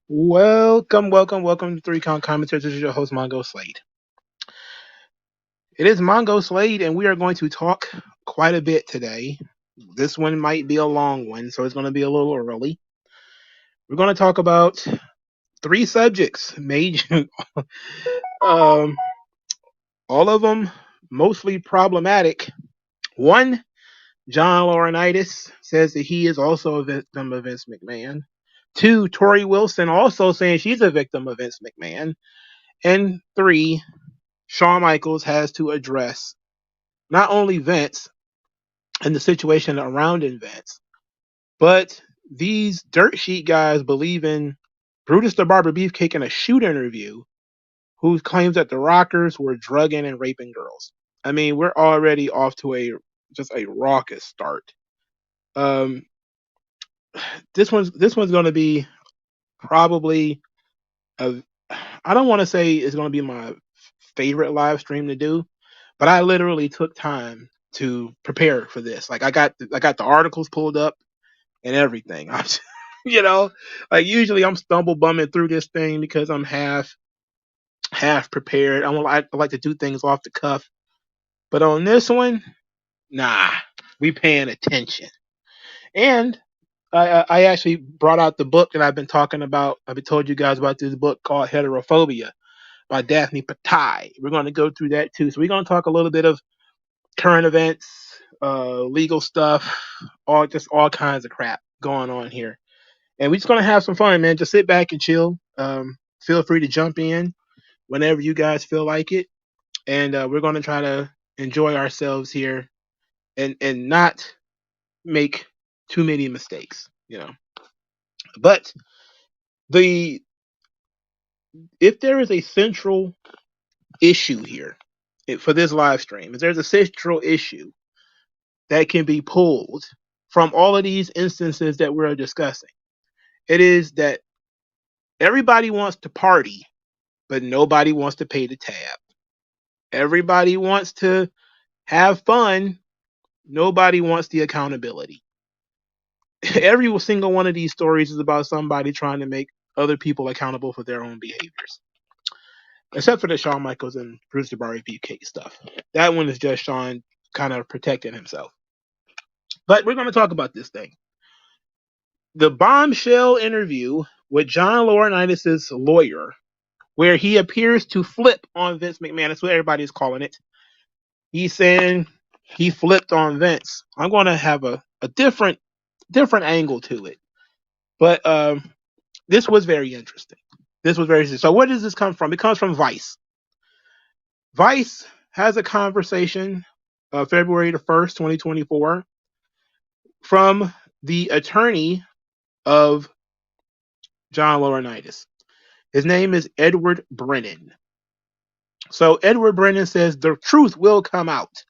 Welcome to Three Count Commentaries. This is your host, Mongo Slade. It is Mongo Slade, and we are going to talk quite a bit today. This one might be a long one, so it's going to be a little early. We're going to talk about three subjects, major, um, all of them mostly problematic. One, John Laurinaitis says that he is also a victim of Vince McMahon. Two, Torrie Wilson also saying she's a victim of Vince McMahon. And three, Shawn Michaels has to address not only Vince and the situation around Vince, but these dirt sheet guys believe in Brutus the Barber Beefcake in a shoot interview who claims that the Rockers were drugging and raping girls. I mean, we're already off to a raucous start. Um, this one's going to be probably a I don't want to say it's going to be my favorite live stream to do, but I literally took time to prepare for this. Like I got the articles pulled up and everything. You know, like usually I'm stumble bumming through this thing because I'm half prepared. I like to do things off the cuff, but on this one, nah, we paying attention. And I actually brought out the book that I've been talking about. I've been told you guys about this book called Heterophobia by Daphne Patai. We're going to go through that too. So we're going to talk a little bit of current events, legal stuff, all kinds of crap going on here. And we're just gonna have some fun, man. Just sit back and chill. Feel free to jump in whenever you guys feel like it, and we're gonna try to enjoy ourselves here and not make too many mistakes, you know. But the if there is a central issue here for this live stream, if there's a central issue that can be pulled from all of these instances that we're discussing, it is that everybody wants to party, but nobody wants to pay the tab. Everybody wants to have fun. Nobody wants the accountability. Every single one of these stories is about somebody trying to make other people accountable for their own behaviors. Except for the Shawn Michaels and Bruce the Barber Beefcake stuff. That one is just Shawn kind of protecting himself. But we're going to talk about this thing. The bombshell interview with John Laurinaitis' lawyer, where he appears to flip on Vince McMahon. That's what everybody's calling it. He's saying he flipped on Vince. I'm going to have a different angle to it. But this was very interesting. So where does this come from? It comes from Vice. Vice has a conversation February the 1st, 2024 from the attorney of John Laurinaitis. His name is Edward Brennan. So Edward Brennan says the truth will come out.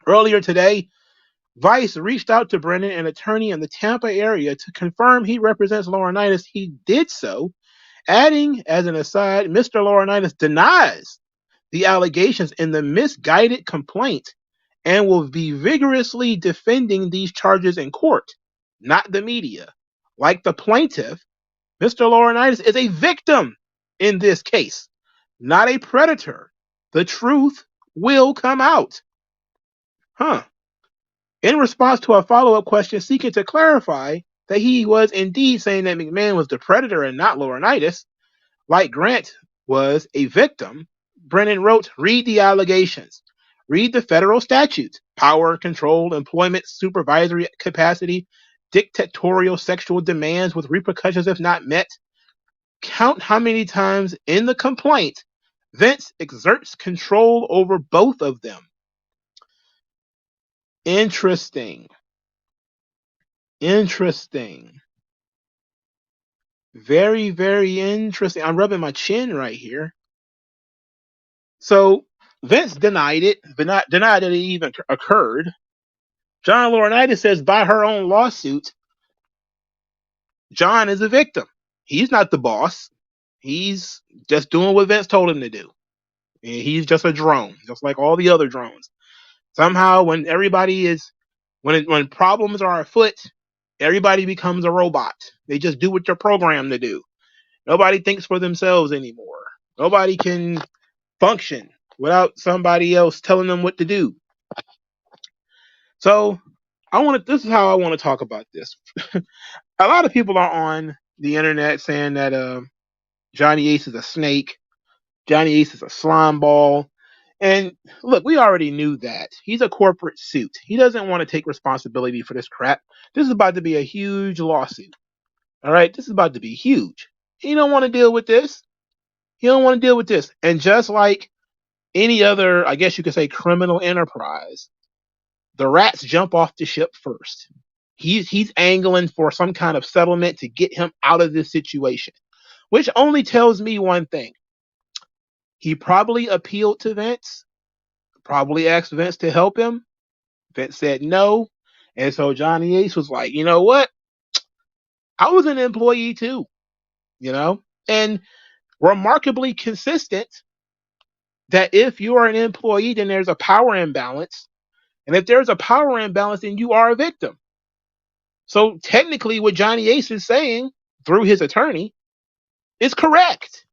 Earlier today, Vice reached out to Brennan, an attorney in the Tampa area, to confirm he represents Laurinaitis. He did so, adding, as an aside, Mr. Laurinaitis denies the allegations in the misguided complaint and will be vigorously defending these charges in court, not the media. Like the plaintiff, Mr. Laurinaitis is a victim in this case, not a predator. The truth will come out. In response to a follow-up question seeking to clarify that he was indeed saying that McMahon was the predator and not Laurinaitis, like Grant was a victim, Brennan wrote, read the allegations. Read the federal statutes. Power, control, employment, supervisory capacity, dictatorial sexual demands with repercussions if not met. Count how many times in the complaint Vince exerts control over both of them. Interesting. Very, very interesting. I'm rubbing my chin right here. So Vince denied it, but not denied that it even occurred. John Laurinaitis says by her own lawsuit, John is a victim. He's not the boss. He's just doing what Vince told him to do. And he's just a drone, just like all the other drones. Somehow, when problems are afoot, everybody becomes a robot. They just do what they're programmed to do. Nobody thinks for themselves anymore. Nobody can function without somebody else telling them what to do. So this is how I want to talk about this. A lot of people are on the internet saying that Johnny Ace is a snake. Johnny Ace is a slime ball. And look, we already knew that. He's a corporate suit. He doesn't want to take responsibility for this crap. This is about to be a huge lawsuit. All right? This is about to be huge. He don't want to deal with this. He don't want to deal with this. And just like any other, I guess you could say, criminal enterprise, the rats jump off the ship first. He's angling for some kind of settlement to get him out of this situation, which only tells me one thing. He probably appealed to Vince, probably asked Vince to help him. Vince said no. And so Johnny Ace was like, you know what? I was an employee too, and remarkably consistent that if you are an employee, then there's a power imbalance. And if there's a power imbalance, then you are a victim. So technically, what Johnny Ace is saying through his attorney is correct.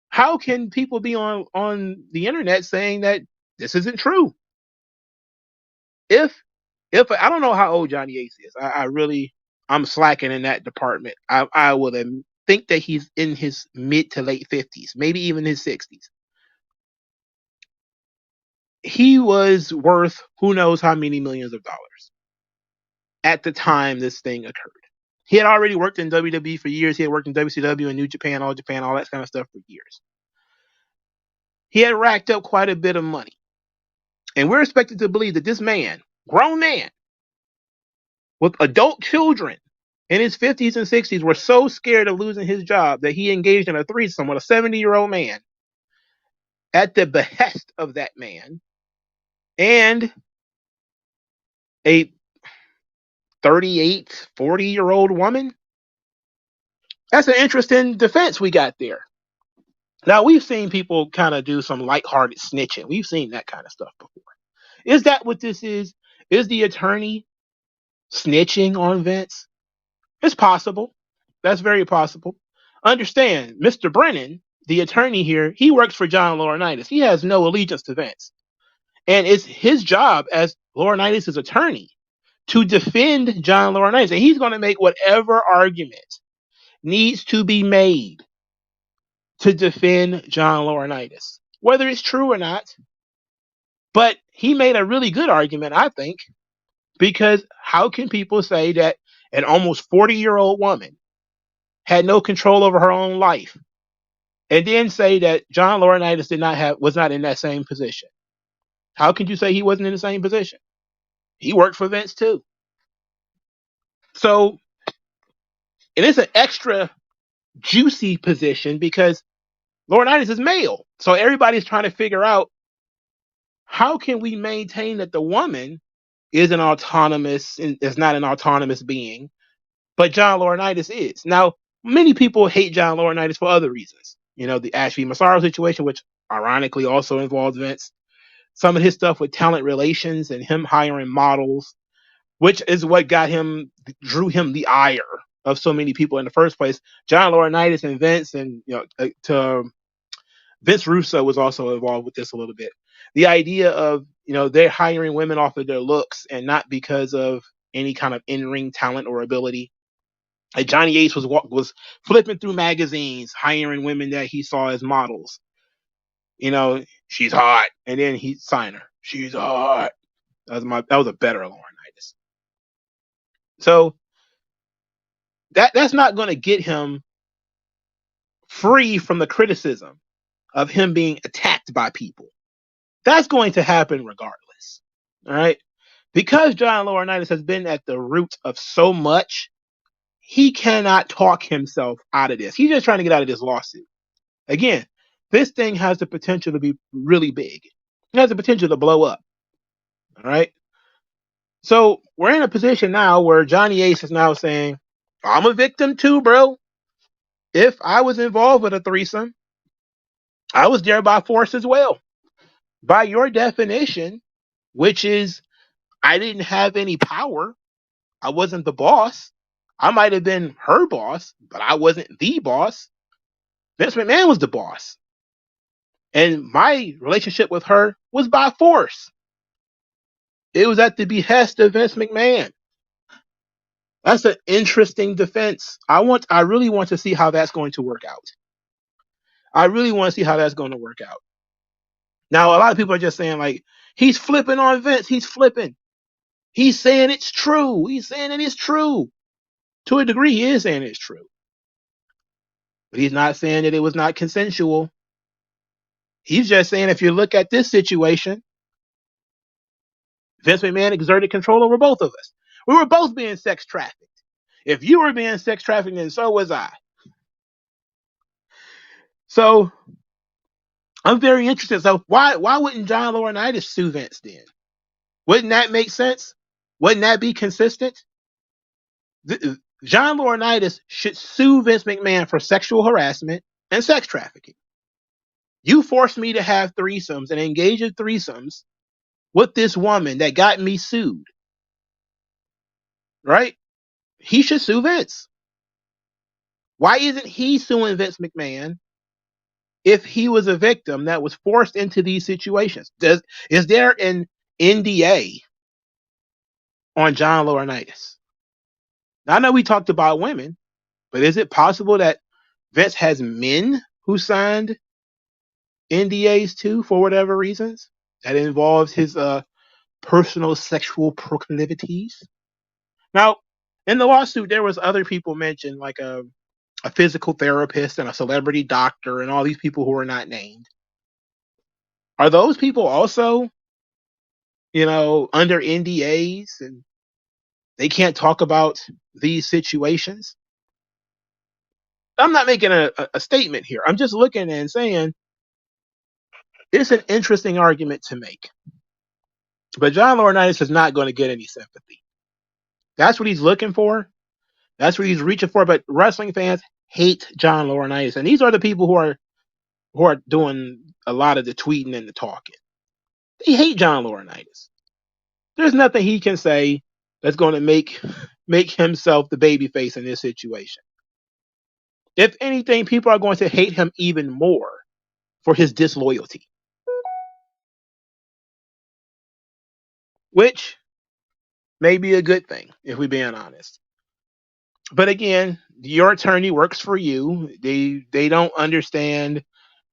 How can people be on the internet saying that this isn't true? If I don't know how old Johnny Ace is, I'm slacking in that department. I would think that he's in his mid to late 50s, maybe even his 60s. He was worth who knows how many millions of dollars at the time this thing occurred. He had already worked in WWE for years. He had worked in WCW and New Japan, All Japan, all that kind of stuff for years. He had racked up quite a bit of money. And we're expected to believe that this man, grown man, with adult children in his 50s and 60s, were so scared of losing his job that he engaged in a threesome with a 70-year-old man at the behest of that man and a 38, 40-year-old woman. That's an interesting defense we got there. Now, we've seen people kind of do some lighthearted snitching. We've seen that kind of stuff before. Is that what this is? Is the attorney snitching on Vince? It's possible. That's very possible. Understand, Mr. Brennan, the attorney here, he works for John Laurinaitis. He has no allegiance to Vince. And it's his job as Laurinaitis' attorney to defend John Laurinaitis. And he's going to make whatever argument needs to be made to defend John Laurinaitis, whether it's true or not. But he made a really good argument, I think, because how can people say that an almost 40-year-old woman had no control over her own life and then say that John Laurinaitis was not in that same position? How can you say he wasn't in the same position? He worked for Vince too. So, and it's an extra juicy position because Laurinaitis is male. So everybody's trying to figure out, how can we maintain that the woman is not an autonomous being, but John Laurinaitis is? Now, many people hate John Laurinaitis for other reasons. The Ashby Massaro situation, which ironically also involves Vince. Some of his stuff with talent relations and him hiring models, which is what drew him the ire of so many people in the first place. John Laurinaitis and Vince, and Vince Russo was also involved with this a little bit. The idea of, they're hiring women off of their looks and not because of any kind of in-ring talent or ability. Like Johnny Ace was flipping through magazines, hiring women that he saw as models. She's hot, and then he signed her. She's hot. That was a better Laurinaitis. So that's not going to get him free from the criticism of him being attacked by people. That's going to happen regardless. All right? Because John Laurinaitis has been at the root of so much, he cannot talk himself out of this. He's just trying to get out of this lawsuit. Again, this thing has the potential to be really big. It has the potential to blow up. All right? So we're in a position now where Johnny Ace is now saying, I'm a victim too, bro. If I was involved with a threesome, I was there by force as well. By your definition, which is I didn't have any power. I wasn't the boss. I might have been her boss, but I wasn't the boss. Vince McMahon was the boss. And my relationship with her was by force. It was at the behest of Vince McMahon. That's an interesting defense. I really want to see how that's going to work out. I really want to see how that's going to work out. Now, a lot of people are just saying, like, he's flipping on Vince. He's flipping. He's saying it's true. He's saying it is true. To a degree, he is saying it's true. But he's not saying that it was not consensual. He's just saying if you look at this situation, Vince McMahon exerted control over both of us. We were both being sex trafficked. If you were being sex trafficked, then so was I. So I'm very interested. So why wouldn't John Laurinaitis sue Vince then? Wouldn't that make sense? Wouldn't that be consistent? John Laurinaitis should sue Vince McMahon for sexual harassment and sex trafficking. You forced me to have threesomes and engage in threesomes with this woman that got me sued. Right? He should sue Vince. Why isn't he suing Vince McMahon if he was a victim that was forced into these situations? Is there an NDA on John Laurinaitis? Now, I know we talked about women, but is it possible that Vince has men who signed NDAs too for whatever reasons that involves his personal sexual proclivities? Now, in the lawsuit, there was other people mentioned, like a physical therapist and a celebrity doctor and all these people who are not named. Are those people also, under NDAs and they can't talk about these situations? I'm not making a statement here. I'm just looking and saying it's an interesting argument to make. But John Laurinaitis is not going to get any sympathy. That's what he's looking for. That's what he's reaching for. But wrestling fans hate John Laurinaitis, and these are the people who are doing a lot of the tweeting and the talking. They hate John Laurinaitis. There's nothing he can say that's going to make himself the babyface in this situation. If anything, people are going to hate him even more for his disloyalty, which may be a good thing if we're being honest. But again, your attorney works for you. They don't understand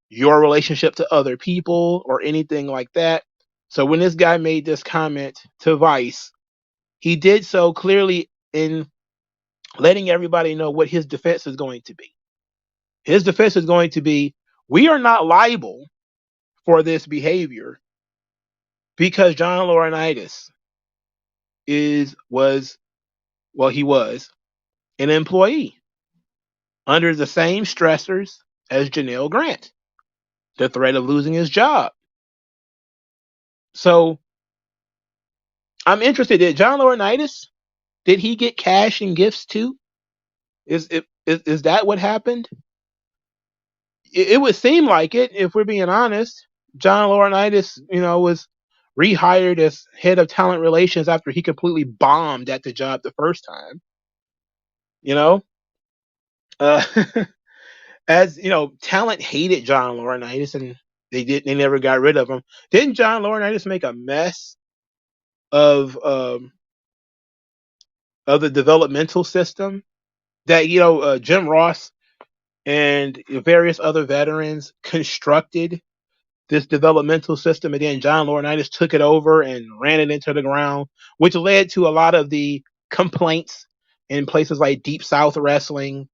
your relationship to other people or anything like that. So when this guy made this comment to Vice, he did so clearly in letting everybody know what his defense is going to be. His defense is going to be, we are not liable for this behavior because John Laurinaitis was an employee under the same stressors as Janelle Grant, the threat of losing his job. So I'm interested. Did John Laurinaitis, did he get cash and gifts too? Is that what happened? It would seem like it, if we're being honest. John Laurinaitis, was rehired as head of talent relations after he completely bombed at the job the first time. Uh, as talent hated John Laurinaitis, and they never got rid of him. Didn't John Laurinaitis make a mess of the developmental system that Jim Ross and various other veterans constructed this developmental system, and then John Laurinaitis took it over and ran it into the ground, which led to a lot of the complaints in places like Deep South Wrestling,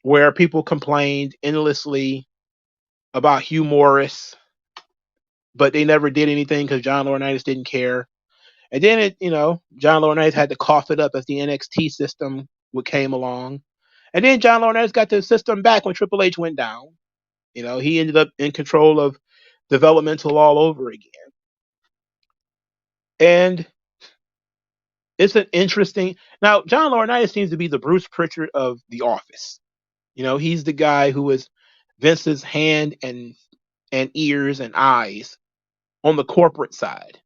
where people complained endlessly about Hugh Morris, but they never did anything because John Laurinaitis didn't care. And then John Laurinaitis had to cough it up as the NXT system came along. And then John Laurinaitis got the system back when Triple H went down. He ended up in control of developmental all over again. And it's an interesting. Now, John Laurinaitis seems to be the Bruce Pritchard of The Office. He's the guy who was Vince's hand and ears and eyes on the corporate side.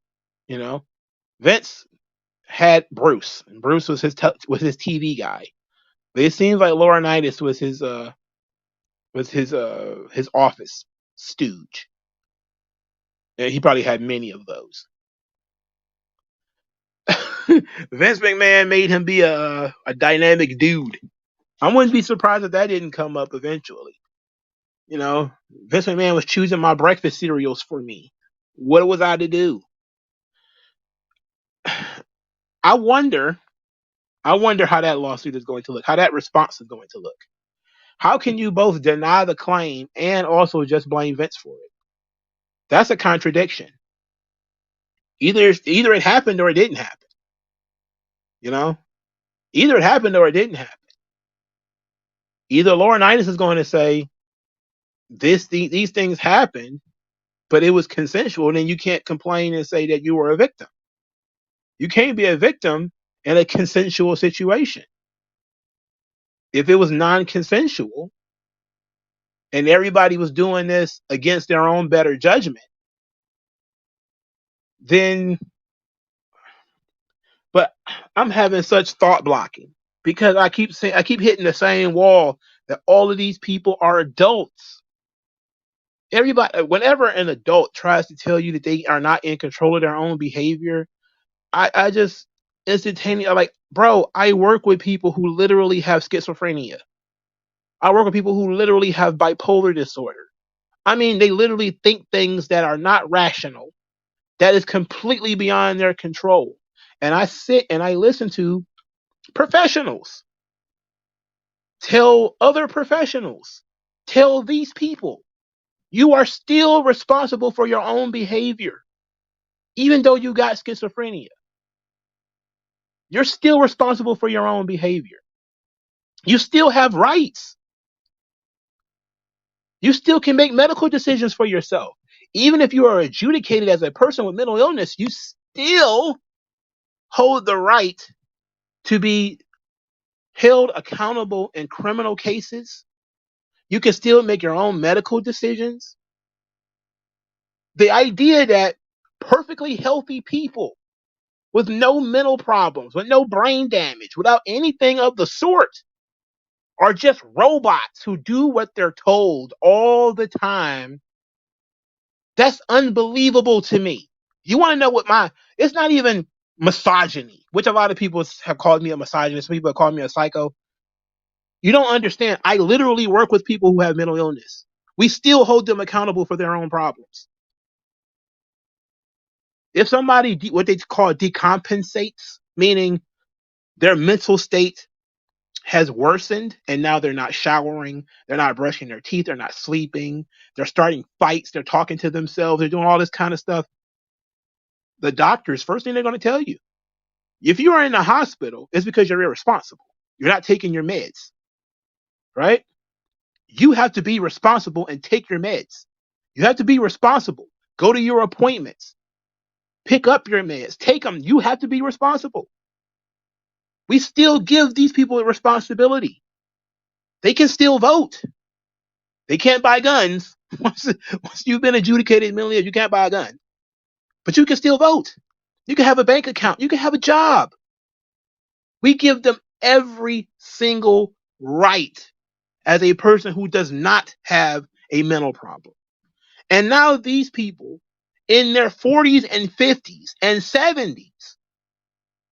Vince had Bruce, and Bruce was his TV guy. But it seems like Laurinaitis was his office stooge. And he probably had many of those. Vince McMahon made him be a dynamic dude. I wouldn't be surprised if that didn't come up eventually. You know, Vince McMahon was choosing my breakfast cereals for me. What was I to do? I wonder. I wonder how that lawsuit is going to look. How that response is going to look. How can you both deny the claim and also just blame Vince for it? That's a contradiction. Either it happened or it didn't happen. You know, either it happened or it didn't happen. Either Laurinaitis is going to say these things happened, but it was consensual, and then you can't complain and say that you were a victim. You can't be a victim in a consensual situation. If it was non-consensual and everybody was doing this against their own better judgment, then, but I'm having such thought blocking because I keep hitting the same wall that all of these people are adults. Everybody, whenever an adult tries to tell you that they are not in control of their own behavior, I just instantaneously like, bro, I work with people who literally have schizophrenia. I work with people who literally have bipolar disorder. I mean, they literally think things that are not rational, that is completely beyond their control. And I sit and I listen to professionals tell other professionals, tell these people, you are still responsible for your own behavior, even though you got schizophrenia. You're still responsible for your own behavior. You still have rights. You still can make medical decisions for yourself. Even if you are adjudicated as a person with mental illness, you still hold the right to be held accountable in criminal cases. You can still make your own medical decisions. The idea that perfectly healthy people with no mental problems, with no brain damage, without anything of the sort, are just robots who do what they're told all the time. That's unbelievable to me. You want to know what it's not even misogyny, which a lot of people have called me a misogynist. Some people have called me a psycho. You don't understand. I literally work with people who have mental illness. We still hold them accountable for their own problems. If somebody, what they call decompensates, meaning their mental state has worsened and now they're not showering, they're not brushing their teeth, they're not sleeping, they're starting fights, they're talking to themselves, they're doing all this kind of stuff. The doctors, first thing they're going to tell you, if you are in the hospital, it's because you're irresponsible. You're not taking your meds, right? You have to be responsible and take your meds. You have to be responsible. Go to your appointments. Pick up your meds. Take them. You have to be responsible. We still give these people a responsibility. They can still vote. They can't buy guns. Once you've been adjudicated mentally ill, you can't buy a gun. But you can still vote. You can have a bank account. You can have a job. We give them every single right as a person who does not have a mental problem. And now these people in their 40s and 50s and 70s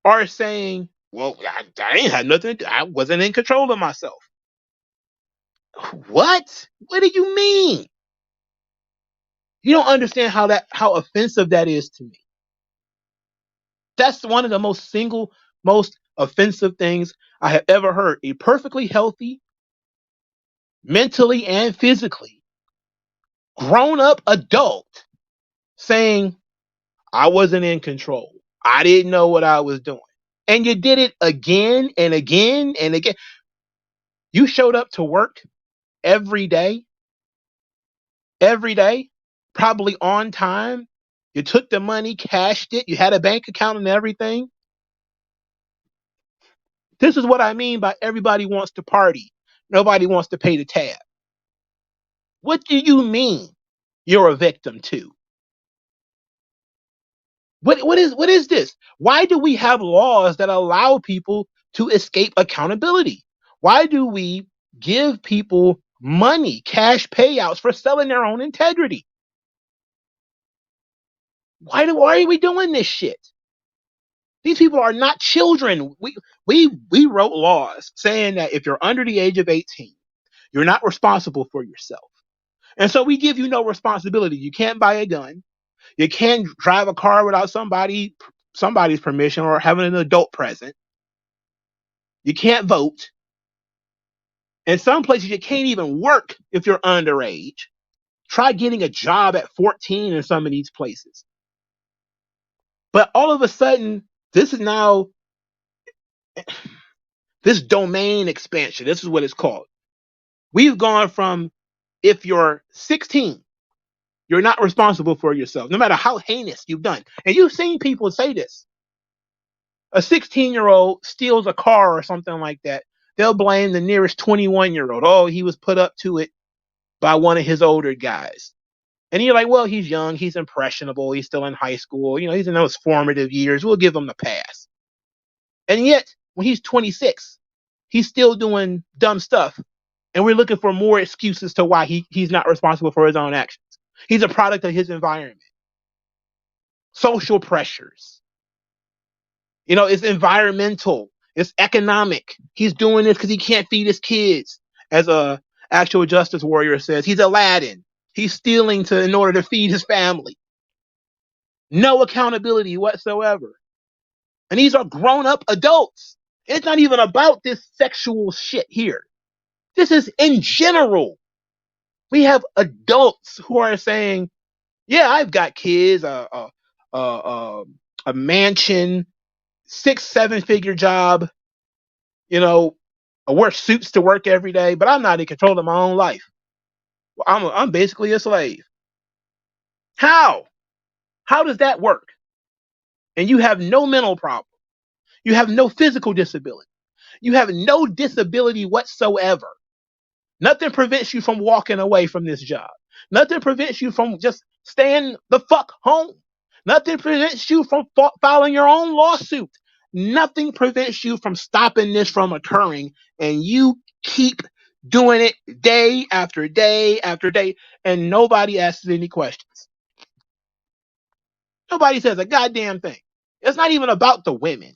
are saying, well, I ain't had nothing to do. I wasn't in control of myself. What? What do you mean? You don't understand how offensive that is to me. That's one of the most offensive things I have ever heard. A perfectly healthy, mentally and physically, grown up adult saying, I wasn't in control. I didn't know what I was doing. And you did it again and again and again. You showed up to work every day, probably on time. You took the money, cashed it. You had a bank account and everything. This is what I mean by everybody wants to party. Nobody wants to pay the tab. What do you mean you're a victim too? What is this? Why do we have laws that allow people to escape accountability? Why do we give people money, cash payouts for selling their own integrity? Why are we doing this shit? These people are not children. We wrote laws saying that if you're under the age of 18, you're not responsible for yourself. And so we give you no responsibility. You can't buy a gun. You can't drive a car without somebody's permission or having an adult present. You can't vote. In some places, you can't even work if you're underage. Try getting a job at 14 in some of these places. But all of a sudden, this is now this domain expansion. This is what it's called. We've gone from if you're 16, you're not responsible for yourself, no matter how heinous you've done. And you've seen people say this. A 16-year-old steals a car or something like that. They'll blame the nearest 21-year-old. Oh, he was put up to it by one of his older guys. And you're like, well, he's young, he's impressionable, he's still in high school, he's in those formative years. We'll give him the pass. And yet, when he's 26, he's still doing dumb stuff. And we're looking for more excuses to why he's not responsible for his own actions. He's a product of his environment. Social pressures. It's environmental. It's economic. He's doing this because he can't feed his kids. As a actual justice warrior says, he's Aladdin. He's stealing in order to feed his family. No accountability whatsoever. And these are grown-up adults. It's not even about this sexual shit here. This is in general. We have adults who are saying, yeah, I've got kids, a mansion, 6-7 figure job, I wear suits to work every day, but I'm not in control of my own life. I'm basically a slave. How? How does that work? And you have no mental problem. You have no physical disability. You have no disability whatsoever. Nothing prevents you from walking away from this job. Nothing prevents you from just staying the fuck home. Nothing prevents you from filing your own lawsuit. Nothing prevents you from stopping this from occurring. And you keep doing it day after day after day. And nobody asks any questions. Nobody says a goddamn thing. It's not even about the women.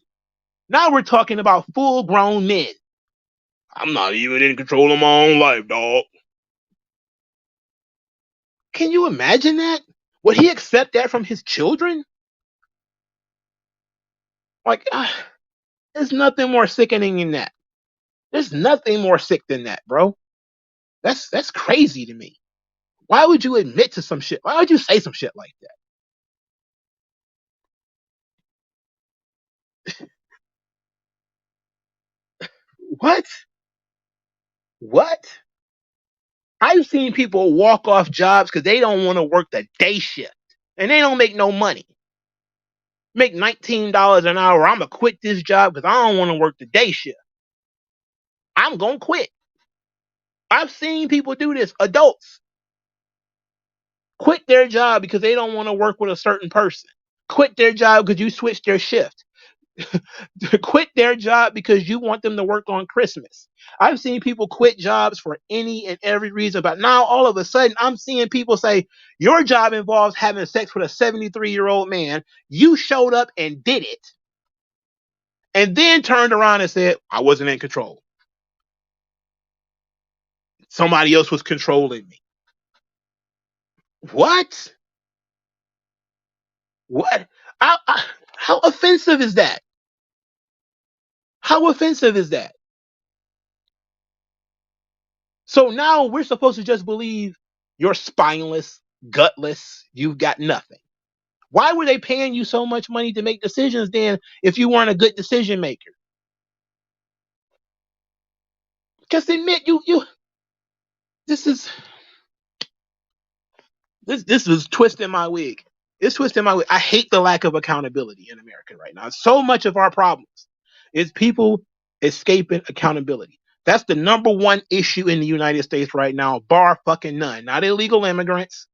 Now we're talking about full-grown men. I'm not even in control of my own life, dog. Can you imagine that? Would he accept that from his children? Like, there's nothing more sickening than that. There's nothing more sick than that, bro. That's crazy to me. Why would you admit to some shit? Why would you say some shit like that? What? What? I've seen people walk off jobs because they don't want to work the day shift. And they don't make no money. Make $19 an hour. I'm going to quit this job because I don't want to work the day shift. I'm going to quit. I've seen people do this. Adults quit their job because they don't want to work with a certain person. Quit their job because you switched their shift. Quit their job because you want them to work on Christmas. I've seen people quit jobs for any and every reason, but now all of a sudden I'm seeing people say, your job involves having sex with a 73-year-old man. You showed up and did it. And then turned around and said, I wasn't in control. Somebody else was controlling me. What? What? How offensive is that? How offensive is that? So now we're supposed to just believe you're spineless, gutless, you've got nothing. Why were they paying you so much money to make decisions then if you weren't a good decision maker? Just admit you this is twisting my wig. It's twisting my wig. I hate the lack of accountability in America right now. So much of our problems is people escaping accountability. That's the number one issue in the United States right now, bar fucking none. Not illegal immigrants,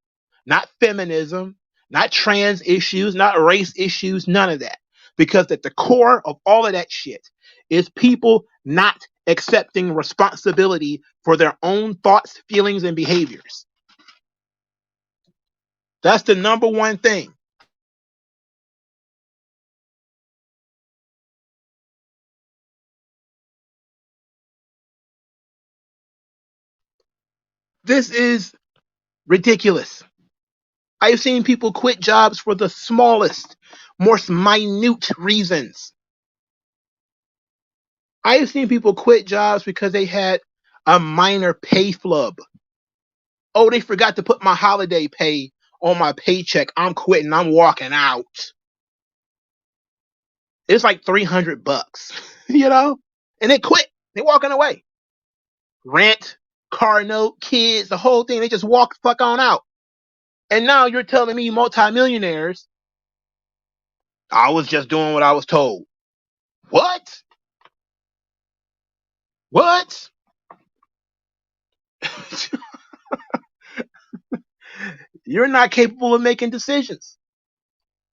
not feminism, not trans issues, not race issues, none of that. Because at the core of all of that shit is people not accepting responsibility for their own thoughts, feelings, and behaviors. That's the number one thing. This is ridiculous. I've seen people quit jobs for the smallest, most minute reasons. I have seen people quit jobs because they had a minor pay flub. Oh, they forgot to put my holiday pay on my paycheck. I'm quitting. I'm walking out. It's like $300, you know? And they quit. They walking away. Rent, car note, kids, the whole thing. They just walk the fuck on out. And now you're telling me multimillionaires, I was just doing what I was told. What? What? You're not capable of making decisions.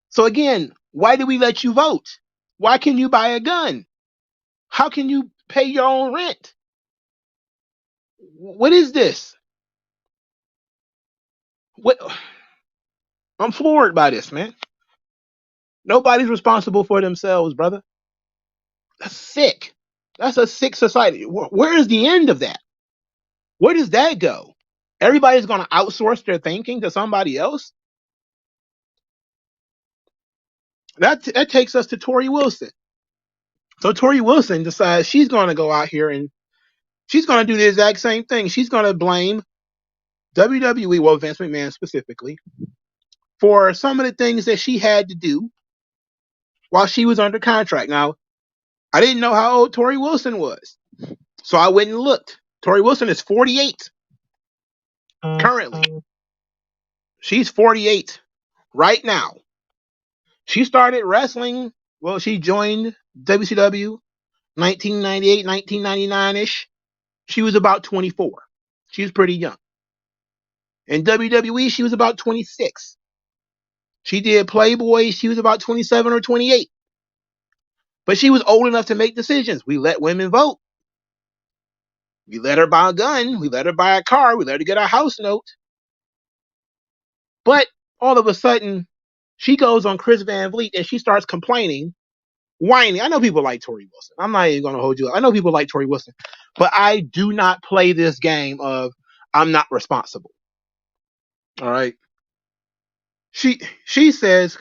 So again, why do we let you vote? Why can you buy a gun? How can you pay your own rent? What is this? What? I'm floored by this, man. Nobody's responsible for themselves, brother. That's sick. That's a sick society. Where is the end of that? Where does that go? Everybody's going to outsource their thinking to somebody else? That takes us to Torrie Wilson. So Torrie Wilson decides she's going to go out here and she's going to do the exact same thing. She's going to blame WWE, well, Vince McMahon specifically, for some of the things that she had to do while she was under contract. Now, I didn't know how old Torrie Wilson was, so I went and looked. Torrie Wilson is 48 currently. She's 48 right now. She started wrestling, well, she joined WCW 1998, 1999-ish. She was about 24. She was pretty young. In WWE, she was about 26. She did Playboy, she was about 27 or 28. But she was old enough to make decisions. We let women vote. We let her buy a gun. We let her buy a car. We let her get a house note. But all of a sudden, she goes on Chris Van Vliet and she starts complaining, whining. I know people like Torrie Wilson. I'm not even going to hold you up. I know people like Torrie Wilson. But I do not play this game of I'm not responsible. All right. She says,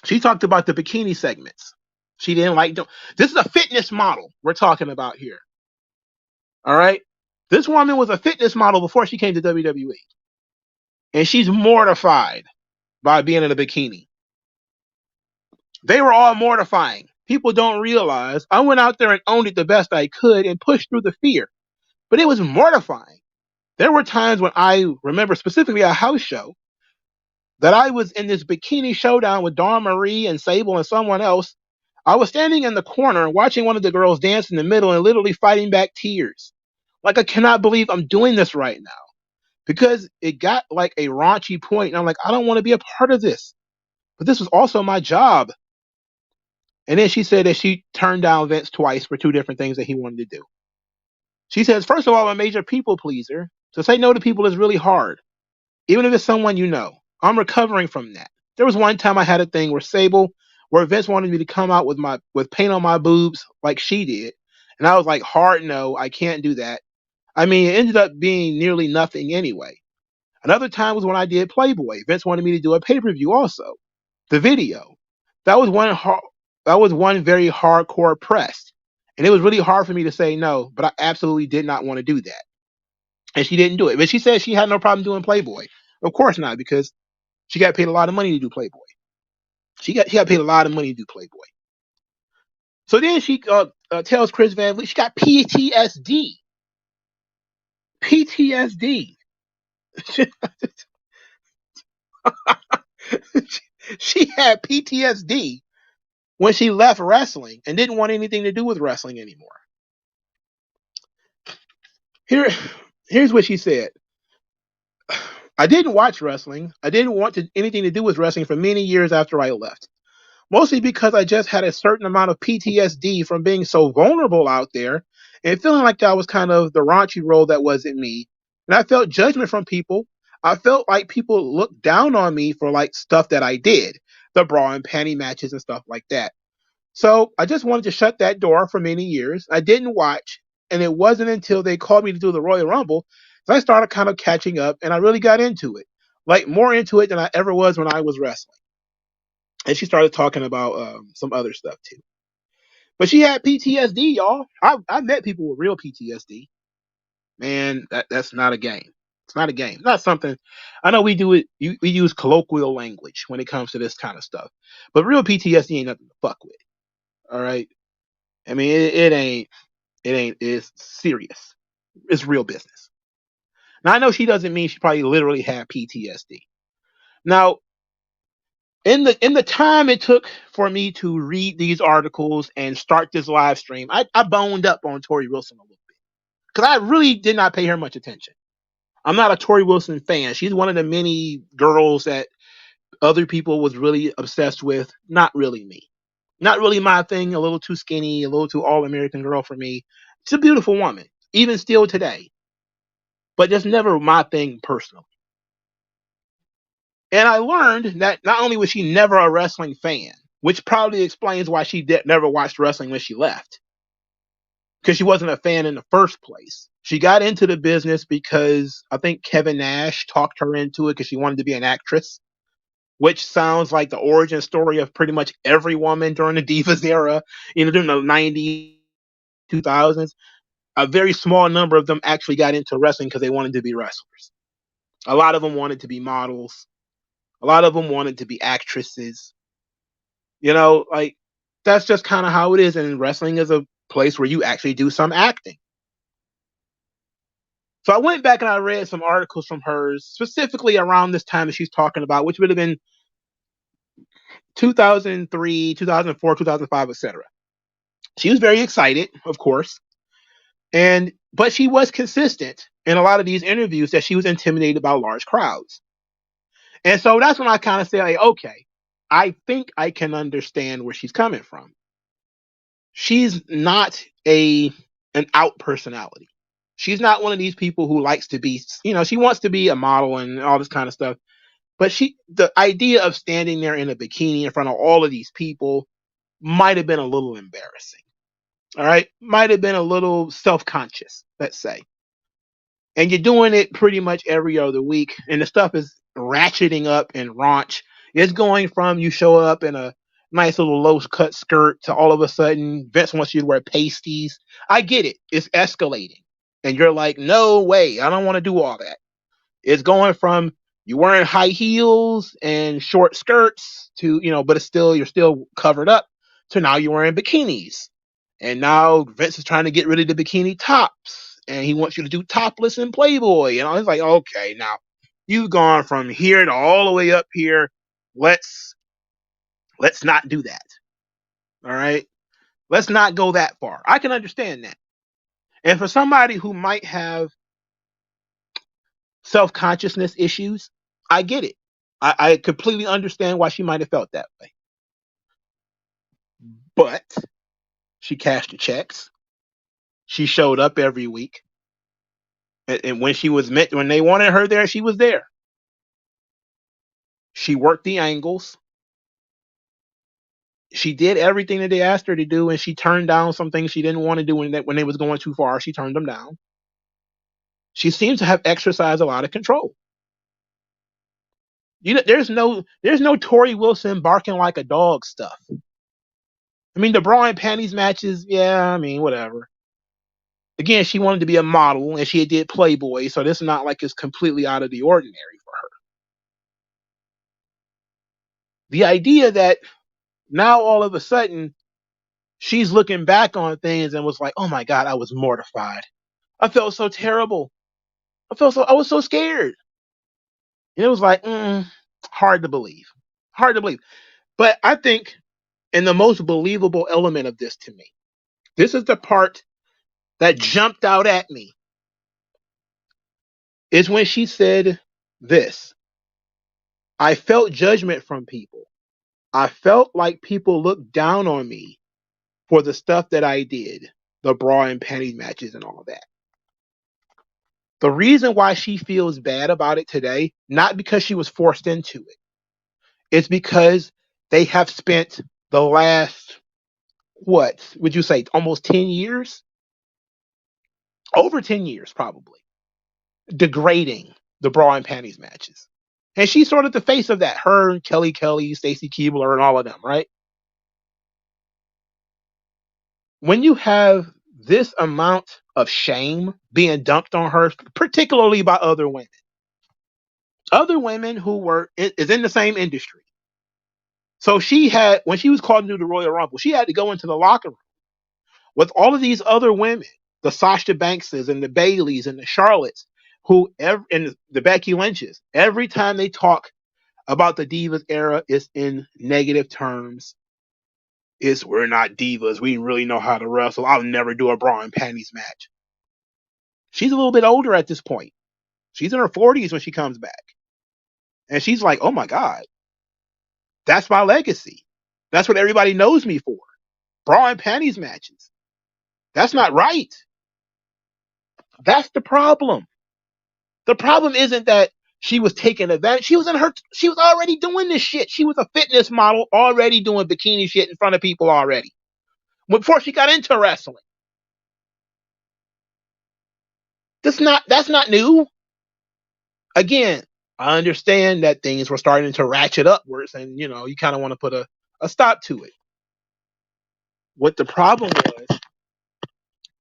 she talked about the bikini segments. She didn't like them. This is a fitness model we're talking about here. All right. This woman was a fitness model before she came to WWE. And she's mortified by being in a bikini. They were all mortifying. People don't realize I went out there and owned it the best I could and pushed through the fear. But it was mortifying. There were times when I remember specifically a house show that I was in this bikini showdown with Dawn Marie and Sable and someone else. I was standing in the corner watching one of the girls dance in the middle and literally fighting back tears. Like, I cannot believe I'm doing this right now. Because it got like a raunchy point, and I'm like, I don't want to be a part of this. But this was also my job. And then she said that she turned down Vince twice for two different things that he wanted to do. She says, first of all, I'm a major people pleaser. To say no to people is really hard, even if it's someone you know. I'm recovering from that. There was one time I had a thing where Vince wanted me to come out with paint on my boobs like she did. And I was like, hard no, I can't do that. I mean, it ended up being nearly nothing anyway. Another time was when I did Playboy. Vince wanted me to do a pay-per-view also. The video. That was one very hardcore press. And it was really hard for me to say no, but I absolutely did not want to do that. And she didn't do it. But she said she had no problem doing Playboy. Of course not, because she got paid a lot of money to do Playboy. She got paid a lot of money to do Playboy. So then she tells Chris Van Vliet she got PTSD. PTSD. She had PTSD when she left wrestling and didn't want anything to do with wrestling anymore. Here's what she said. I didn't watch wrestling. I didn't want anything to do with wrestling for many years after I left. mostly because I just had a certain amount of PTSD from being so vulnerable out there and feeling like I was kind of the raunchy role that wasn't me. And I felt judgment from people. I felt like people looked down on me for like stuff that I did, the bra and panty matches and stuff like that. So I just wanted to shut that door for many years. I didn't watch, and it wasn't until they called me to do the Royal Rumble that I started kind of catching up, and I really got into it, like more into it than I ever was when I was wrestling. And she started talking about some other stuff too. But she had PTSD, y'all. I met people with real PTSD. Man, that's not a game. It's not a game. Not something. I know we do it. We use colloquial language when it comes to this kind of stuff, but real PTSD ain't nothing to fuck with. All right. I mean, it ain't. It ain't. It's serious. It's real business. Now I know she doesn't mean she probably literally had PTSD. Now, in the time it took for me to read these articles and start this live stream, I boned up on Torrie Wilson a little bit because I really did not pay her much attention. I'm not a Torrie Wilson fan. She's one of the many girls that other people was really obsessed with. Not really me. Not really my thing. A little too skinny, a little too all American girl for me. She's a beautiful woman, even still today, but just never my thing personally. And I learned that not only was she never a wrestling fan, which probably explains why she never watched wrestling when she left, because she wasn't a fan in the first place. She got into the business because I think Kevin Nash talked her into it because she wanted to be an actress, which sounds like the origin story of pretty much every woman during the Divas era, during the 90s, 2000s. A very small number of them actually got into wrestling because they wanted to be wrestlers. A lot of them wanted to be models. A lot of them wanted to be actresses. Like that's just kind of how it is. And wrestling is a place where you actually do some acting. So I went back and I read some articles from hers, specifically around this time that she's talking about, which would have been 2003, 2004, 2005, etc. She was very excited, of course, but she was consistent in a lot of these interviews that she was intimidated by large crowds. And so that's when I kind of say, like, okay, I think I can understand where she's coming from. She's not an out personality. She's not one of these people who likes to be, she wants to be a model and all this kind of stuff. But the idea of standing there in a bikini in front of all of these people might have been a little embarrassing. All right. Might have been a little self-conscious, let's say. And you're doing it pretty much every other week. And the stuff is ratcheting up and raunch. It's going from you show up in a nice little low cut skirt to all of a sudden Vince wants you to wear pasties. I get it. It's escalating. And you're like, no way. I don't want to do all that. It's going from you wearing high heels and short skirts to, but you're still covered up to now you're wearing bikinis. And now Vince is trying to get rid of the bikini tops and he wants you to do topless and Playboy. And I was like, okay, now you've gone from here to all the way up here. Let's not do that. All right. Let's not go that far. I can understand that. And for somebody who might have self-consciousness issues, I get it. I completely understand why she might have felt that way. But she cashed the checks. She showed up every week. And when they wanted her there, she was there. She worked the angles. She did everything that they asked her to do, and she turned down some things she didn't want to do when they was going too far. She turned them down. She seems to have exercised a lot of control. There's no Torrie Wilson barking like a dog stuff. I mean, the bra and panties matches, yeah, I mean, whatever. Again, she wanted to be a model, and she did Playboy, so this is not like it's completely out of the ordinary for her. The idea that now all of a sudden she's looking back on things and was like, oh my God, I was mortified. I felt so terrible. I was so scared. And it was like, hard to believe. Hard to believe. But I think, and the most believable element of this to me, this is the part that jumped out at me, is when she said this: I felt judgment from people. I felt like people looked down on me for the stuff that I did, the bra and panty matches and all that. The reason why she feels bad about it today, not because she was forced into it, it's because they have spent the last, what would you say, almost 10 years? Over 10 years, probably, degrading the bra and panties matches. And she's sort of the face of that. Her and Kelly, Stacy Keebler, and all of them, right? When you have this amount of shame being dumped on her, particularly by other women who were is in the same industry. So she had, when she was called into the Royal Rumble, she had to go into the locker room with all of these other women, the Sasha Bankses and the Baileys and the Charlottes, and the Becky Lynches. Every time they talk about the Divas era, it's in negative terms. It's, we're not divas. We really know how to wrestle. I'll never do a bra and panties match. She's a little bit older at this point. She's in her 40s when she comes back. And she's like, oh my God, that's my legacy. That's what everybody knows me for. Bra and panties matches. That's not right. That's the problem. The problem isn't that she was taking advantage. She was already doing this shit. She was a fitness model already doing bikini shit in front of people already. Before she got into wrestling. That's not new. Again, I understand that things were starting to ratchet upwards and you kind of want to put a stop to it. What the problem was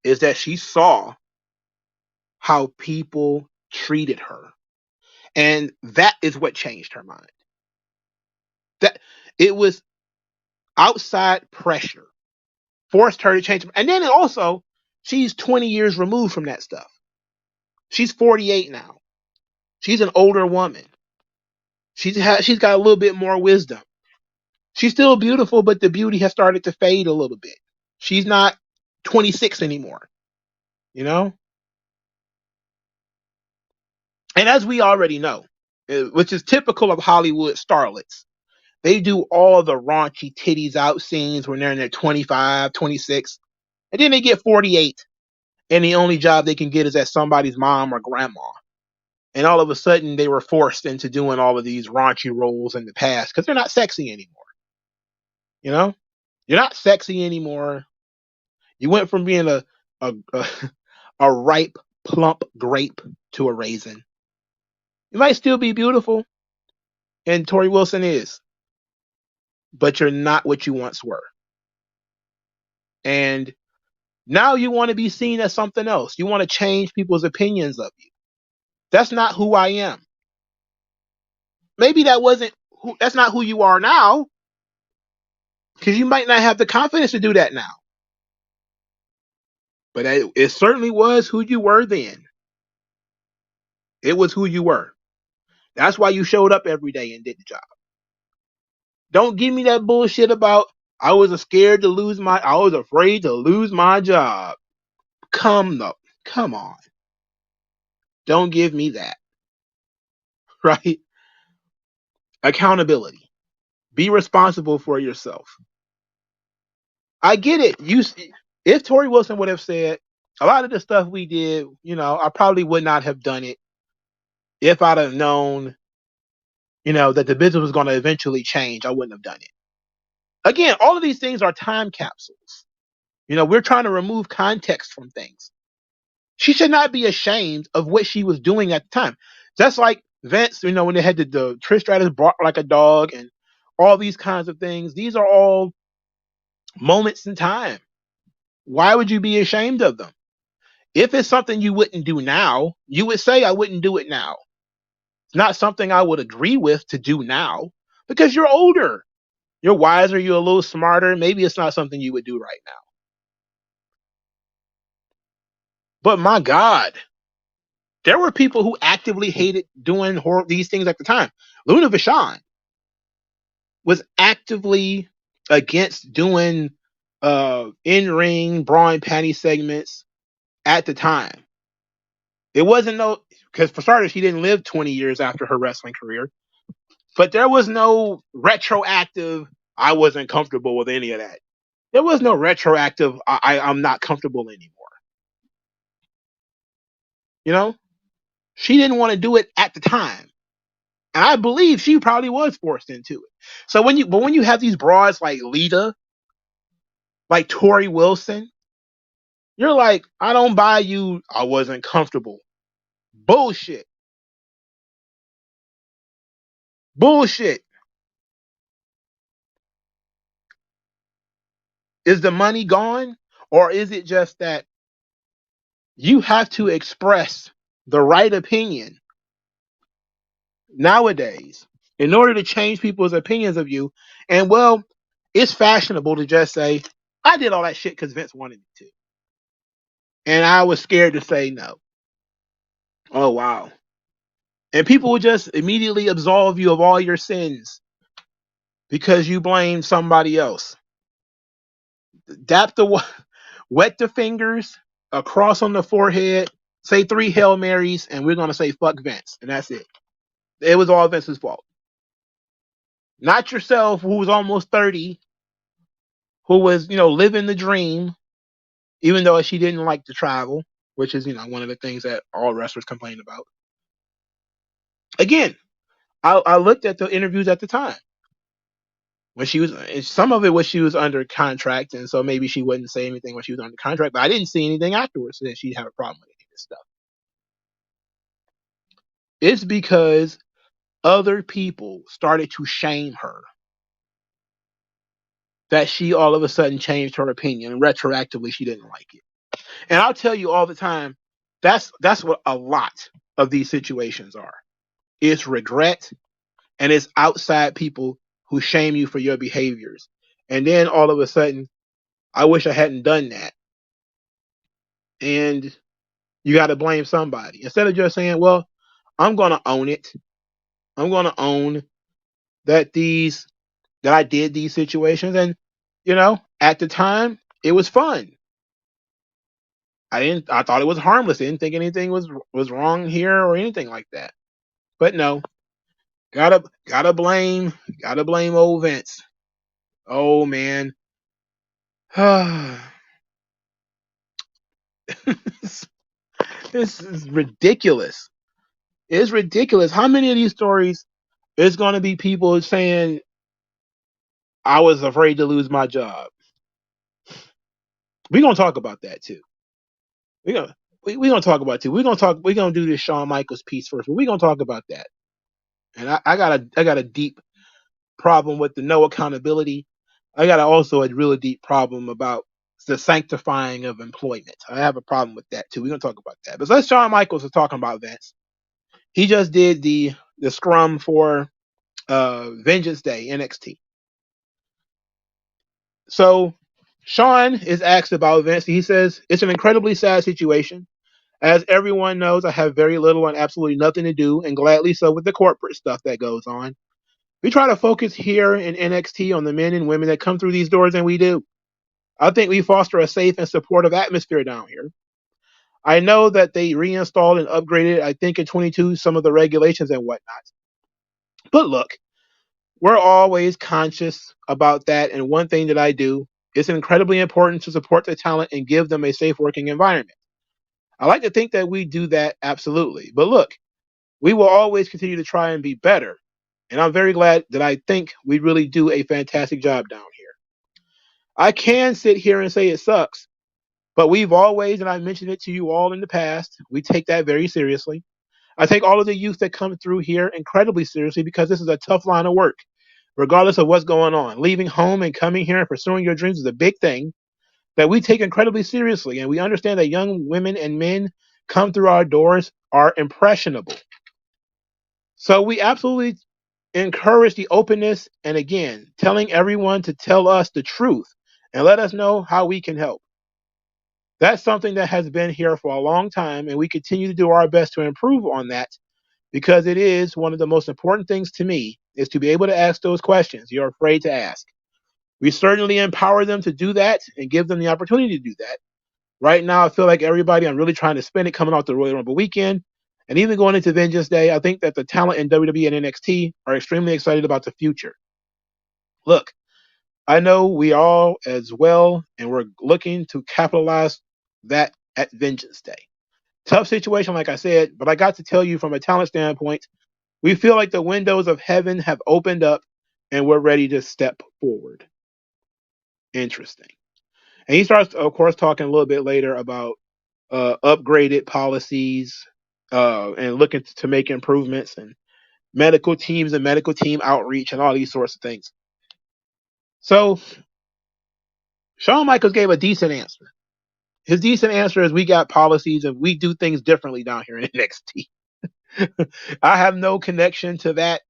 is that she saw how people treated her. And that is what changed her mind. That it was outside pressure forced her to change. And then also, she's 20 years removed from that stuff. She's 48 now. She's an older woman. She's got a little bit more wisdom. She's still beautiful, but the beauty has started to fade a little bit. She's not 26 anymore, you know? And as we already know, which is typical of Hollywood starlets, they do all the raunchy titties out scenes when they're in their 25, 26, and then they get 48, and the only job they can get is as somebody's mom or grandma. And all of a sudden, they were forced into doing all of these raunchy roles in the past because they're not sexy anymore. You know, you're not sexy anymore. You went from being a a ripe, plump grape to a raisin. You might still be beautiful, and Torrie Wilson is, but you're not what you once were. And now you want to be seen as something else. You want to change people's opinions of you. That's not who I am. Maybe that's not who you are now, because you might not have the confidence to do that now. But it certainly was who you were then. It was who you were. That's why you showed up every day and did the job. Don't give me that bullshit about I was afraid to lose my job. Come on. Don't give me that. Right? Accountability. Be responsible for yourself. I get it. If Torrie Wilson would have said a lot of the stuff we did, I probably would not have done it if I'd have known, that the business was going to eventually change. I wouldn't have done it. Again, all of these things are time capsules. We're trying to remove context from things. She should not be ashamed of what she was doing at the time. Just like Vince, when they had the Trish Stratus bark like a dog and all these kinds of things. These are all moments in time. Why would you be ashamed of them? If it's something you wouldn't do now, you would say, I wouldn't do it now. It's not something I would agree with to do now because you're older. You're wiser. You're a little smarter. Maybe it's not something you would do right now. But my God, there were people who actively hated doing these things at the time. Luna Vachon was actively against doing in-ring bra and panty segments at the time. It wasn't because for starters, she didn't live 20 years after her wrestling career. But there was no retroactive, I wasn't comfortable with any of that. There was no retroactive. I'm not comfortable anymore. You know, she didn't want to do it at the time, and I believe she probably was forced into it. So when you have these broads like Lita, like Torrie Wilson, you're like, I don't buy you. I wasn't comfortable. Bullshit. Bullshit. Is the money gone? Or is it just that you have to express the right opinion nowadays in order to change people's opinions of you? And well, it's fashionable to just say, I did all that shit because Vince wanted me to. And I was scared to say no. Oh, wow. And people would just immediately absolve you of all your sins because you blamed somebody else. Dap the wet the fingers, a cross on the forehead, say 3 Hail Marys, and we're gonna say fuck Vince, and that's it. It was all Vince's fault. Not yourself, who was almost 30, who was, living the dream, even though she didn't like to travel, which is, one of the things that all wrestlers complain about. Again, I looked at the interviews at the time when she was. Some of it was she was under contract, and so maybe she wouldn't say anything when she was under contract. But I didn't see anything afterwards that she'd have a problem with any of this stuff. It's because other people started to shame her that she all of a sudden changed her opinion and retroactively she didn't like it. And I'll tell you all the time, that's what a lot of these situations are. It's regret and it's outside people who shame you for your behaviors. And then all of a sudden, I wish I hadn't done that. And you got to blame somebody. Instead of just saying, well, I'm going to own it. I'm going to own that that I did these situations. And, at the time, it was fun. I thought it was harmless. I didn't think anything was wrong here or anything like that. But no, gotta blame old Vince. Oh man. This is ridiculous. It's ridiculous. How many of these stories is going to be people saying, I was afraid to lose my job? We're going to talk about that too. We're gonna talk about it too. We're gonna do this Shawn Michaels piece first, but we're gonna talk about that. And I got a deep problem with the no accountability. I got also a really deep problem about the sanctifying of employment. I have a problem with that too. We're gonna talk about that. But let's Shawn Michaels is talking about Vince. He just did the scrum for Vengeance Day NXT. So Shawn is asked about Vince. He says it's an incredibly sad situation. As everyone knows, I have very little and absolutely nothing to do, and gladly so, with the corporate stuff that goes on. We try to focus here in NXT on the men and women that come through these doors, and we do. I think we foster a safe and supportive atmosphere down here. I know that they reinstalled and upgraded, I think in 22, some of the regulations and whatnot. But look, we're always conscious about that, and one thing that I do, it's incredibly important to support the talent and give them a safe working environment. I like to think that we do that absolutely. But look, we will always continue to try and be better. And I'm very glad that I think we really do a fantastic job down here. I can sit here and say it sucks, but we've always, and I mentioned it to you all in the past, we take that very seriously. I take all of the youth that come through here incredibly seriously because this is a tough line of work, regardless of what's going on. Leaving home and coming here and pursuing your dreams is a big thing that we take incredibly seriously. And we understand that young women and men come through our doors are impressionable. So we absolutely encourage the openness and, again, telling everyone to tell us the truth and let us know how we can help. That's something that has been here for a long time, and we continue to do our best to improve on that because it is one of the most important things to me is to be able to ask those questions you're afraid to ask. We certainly empower them to do that and give them the opportunity to do that. Right now, I feel like everybody, I'm really trying to spin it coming off the Royal Rumble weekend. And even going into Vengeance Day, I think that the talent in WWE and NXT are extremely excited about the future. Look, I know we all as well, and we're looking to capitalize that at Vengeance Day. Tough situation, like I said, but I got to tell you from a talent standpoint, we feel like the windows of heaven have opened up and we're ready to step forward. Interesting. And he starts, of course, talking a little bit later about upgraded policies and looking to make improvements and medical teams and medical team outreach and all these sorts of things. So Shawn Michaels gave a decent answer. His decent answer is we got policies and we do things differently down here in NXT. I have no connection to that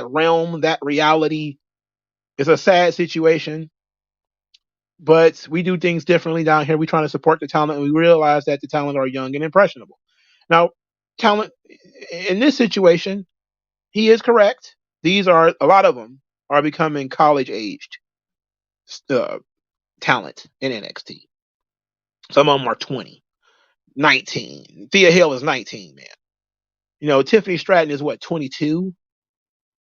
realm, that reality. It's a sad situation, but we do things differently down here. We're trying to support the talent, and we realize that the talent are young and impressionable. Now, talent in this situation, he is correct. These are a lot of them are becoming college aged uh, talent in NXT. Some of them are 20, 19. Thea Hill is 19, man. You know, Tiffany Stratton is what, 22?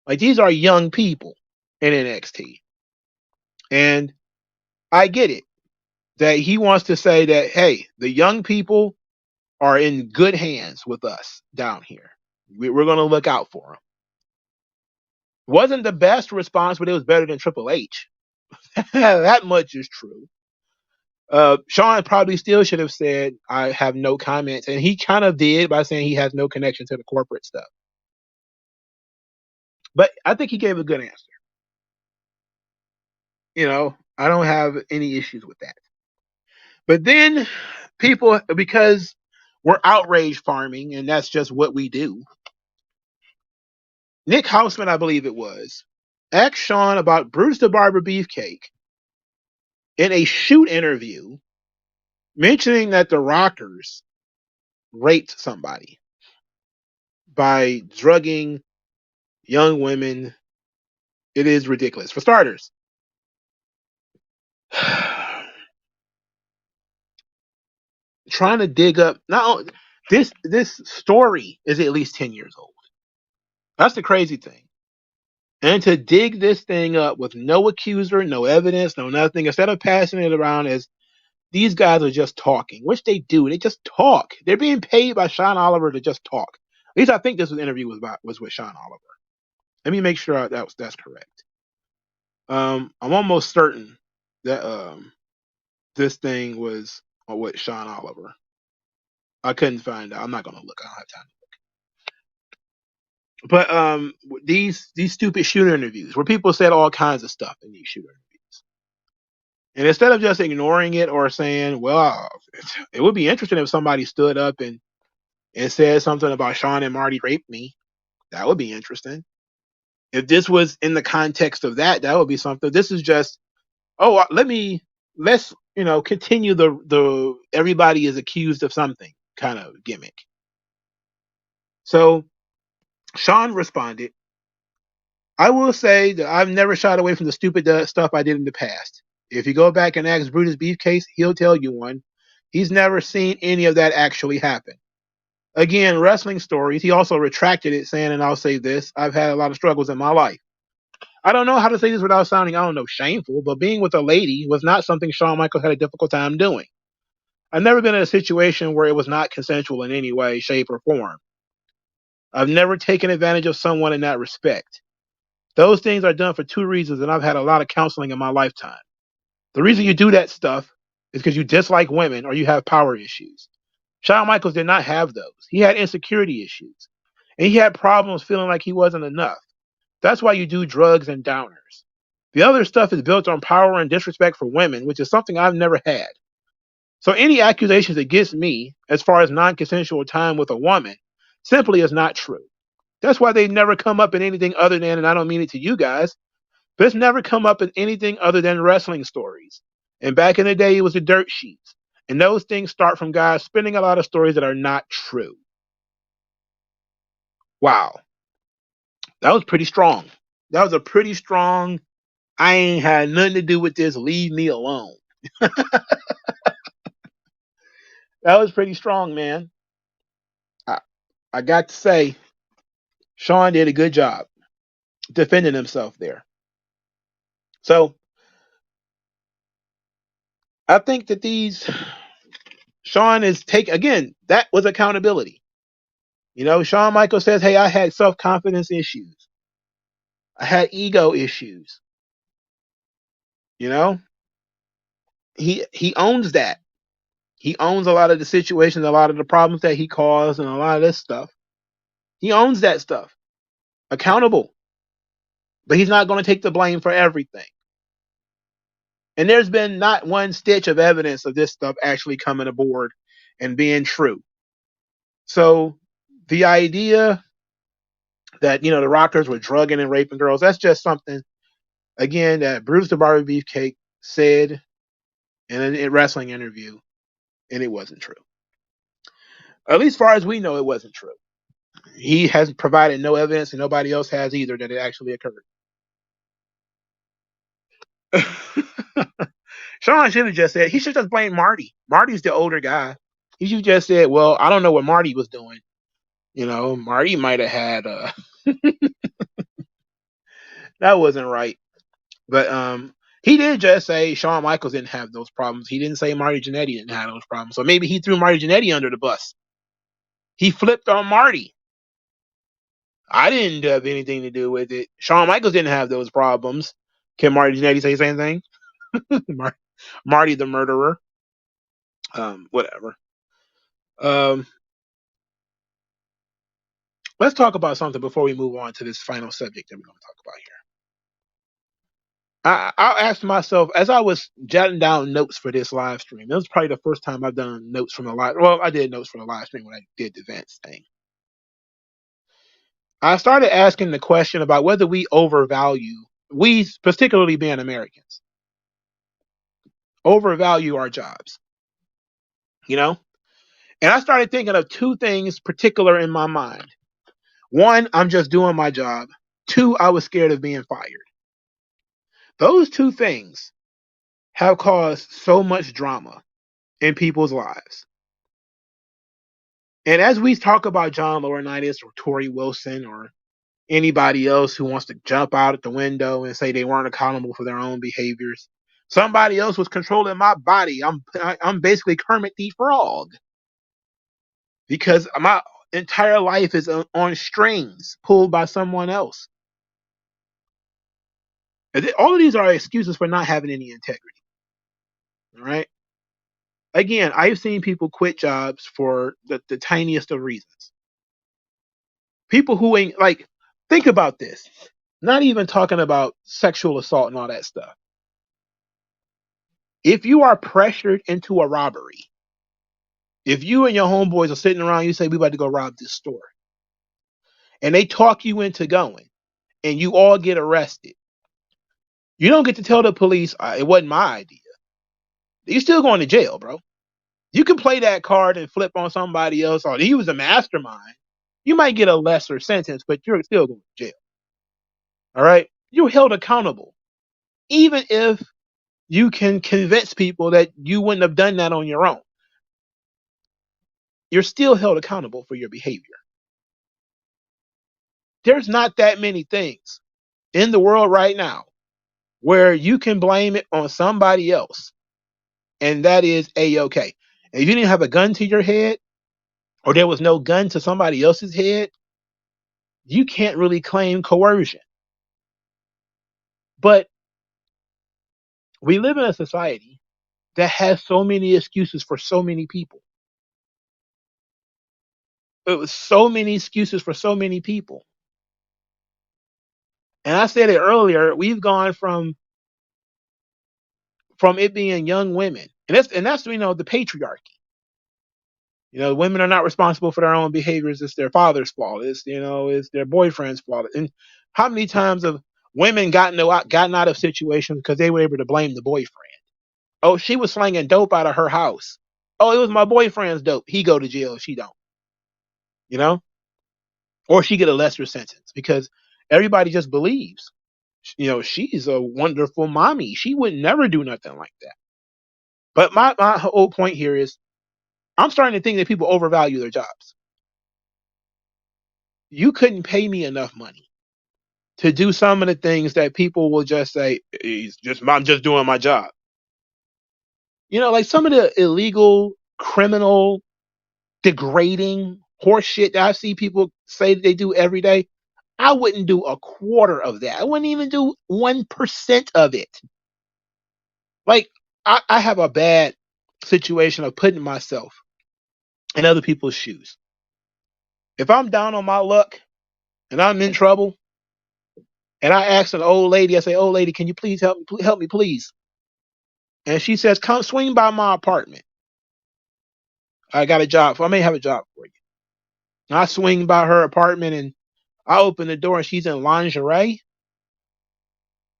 Like these are young people in NXT. And I get it that he wants to say that, hey, the young people are in good hands with us down here. We're going to look out for them. Wasn't the best response, but it was better than Triple H. That much is true. Shawn probably still should have said, I have no comments. And he kind of did by saying he has no connection to the corporate stuff. But I think he gave a good answer. You know, I don't have any issues with that. But then people, because we're outrage farming and that's just what we do, Nick Hausman, I believe it was, asked Shawn about Bruce the Barber Beefcake in a shoot interview, mentioning that the Rockers raped somebody by drugging young women. It is ridiculous. For starters, trying to dig up now this story is at least 10 years old. That's the crazy thing. And to dig this thing up with no accuser, no evidence, no nothing, instead of passing it around as these guys are just talking, which they do. They just talk. They're being paid by Sean Oliver to just talk. At least I think this interview was with Sean Oliver. Let me make sure that's correct. I'm almost certain that this thing was with Sean Oliver. I couldn't find out. I'm not gonna look. I don't have time. But these stupid shooter interviews where people said all kinds of stuff in these shooter interviews. And instead of just ignoring it or saying, well, it would be interesting if somebody stood up and said something about Sean and Marty raped me, that would be interesting. If this was in the context of that, that would be something. This is just, let's continue the everybody is accused of something kind of gimmick. So Sean responded, I will say that I've never shied away from the stupid stuff I did in the past. If you go back and ask Brutus Beefcake, he'll tell you one. He's never seen any of that actually happen. Again, wrestling stories. He also retracted it, saying, and I'll say this, I've had a lot of struggles in my life. I don't know how to say this without sounding, I don't know, shameful, but being with a lady was not something Shawn Michaels had a difficult time doing. I've never been in a situation where it was not consensual in any way, shape, or form. I've never taken advantage of someone in that respect. Those things are done for two reasons, and I've had a lot of counseling in my lifetime. The reason you do that stuff is because you dislike women or you have power issues. Shawn Michaels did not have those. He had insecurity issues. And he had problems feeling like he wasn't enough. That's why you do drugs and downers. The other stuff is built on power and disrespect for women, which is something I've never had. So any accusations against me, as far as non-consensual time with a woman, simply is not true. That's why they never come up in anything other than, and I don't mean it to you guys, but it's never come up in anything other than wrestling stories. And back in the day, it was the dirt sheets. And those things start from guys spinning a lot of stories that are not true. Wow. That was pretty strong. That was a pretty strong, I ain't had nothing to do with this, leave me alone. That was pretty strong, man. I, I got to say, Shawn did a good job defending himself there. So I think that Shawn is again, that was accountability. Shawn Michaels says, "Hey, I had self-confidence issues. I had ego issues." You know, he owns that. He owns a lot of the situations, a lot of the problems that he caused, and a lot of this stuff. He owns that stuff. Accountable, but he's not going to take the blame for everything. And there's been not one stitch of evidence of this stuff actually coming aboard and being true. So the idea that the Rockers were drugging and raping girls, that's just something again that Bruce the Barber Beefcake said in a wrestling interview, and it wasn't true. At least, far as we know, it wasn't true. He has provided no evidence, and nobody else has either, that it actually occurred. Shawn should have just said, he should just blame Marty. Marty's the older guy. He should just said, well, I don't know what Marty was doing. Marty might have had that wasn't right. But he did just say Shawn Michaels didn't have those problems. He didn't say Marty Jannetty didn't have those problems. So maybe he threw Marty Jannetty under the bus. He flipped on Marty. I didn't have anything to do with it. Shawn Michaels didn't have those problems. Can Marty Jannetty say the same thing? Marty the murderer. Whatever. Um, let's talk about something before we move on to this final subject that we're going to talk about here. I asked myself as I was jotting down notes for this live stream. It was probably the first time I've done notes from the live. Well, I did notes for the live stream when I did the Vince thing. I started asking the question about whether we particularly being Americans, overvalue our jobs. And I started thinking of two things particular in my mind. One, I'm just doing my job. Two, I was scared of being fired. Those two things have caused so much drama in people's lives. And as we talk about John Laurinaitis or Torrie Wilson or anybody else who wants to jump out at the window and say they weren't accountable for their own behaviors, somebody else was controlling my body. I'm basically Kermit the Frog because my entire life is on strings pulled by someone else. All of these are excuses for not having any integrity. All right. Again, I've seen people quit jobs for the tiniest of reasons. People who ain't think about this. Not even talking about sexual assault and all that stuff. If you are pressured into a robbery, if you and your homeboys are sitting around, you say, we about to go rob this store. And they talk you into going, and you all get arrested. You don't get to tell the police, it wasn't my idea. You're still going to jail, bro. You can play that card and flip on somebody else. Or he was a mastermind. You might get a lesser sentence, but you're still going to jail. All right? You're held accountable. Even if you can convince people that you wouldn't have done that on your own, you're still held accountable for your behavior. There's not that many things in the world right now where you can blame it on somebody else, and that is A-OK. If you didn't have a gun to your head, or there was no gun to somebody else's head, you can't really claim coercion. But we live in a society that has so many excuses for so many people. It was so many excuses for so many people. And I said it earlier, we've gone from it being young women. And that's the patriarchy. Women are not responsible for their own behaviors. It's their father's fault. It's their boyfriend's fault. And how many times have women gotten out of situations because they were able to blame the boyfriend? Oh, she was slinging dope out of her house. Oh, it was my boyfriend's dope. He go to jail. She don't. Or she get a lesser sentence because everybody just believes, she's a wonderful mommy. She would never do nothing like that. But my whole point here is I'm starting to think that people overvalue their jobs. You couldn't pay me enough money to do some of the things that people will just say, I'm just doing my job. Like some of the illegal, criminal, degrading horse shit that I see people say that they do every day. I wouldn't do a quarter of that. I wouldn't even do 1% of it. Like, I have a bad situation of putting myself in other people's shoes. If I'm down on my luck and I'm in trouble and I ask an old lady, I say, "Old lady, can you please help me? Help me, please." And she says, "Come swing by my apartment. I got a job. I may have a job for you." And I swing by her apartment and I open the door and she's in lingerie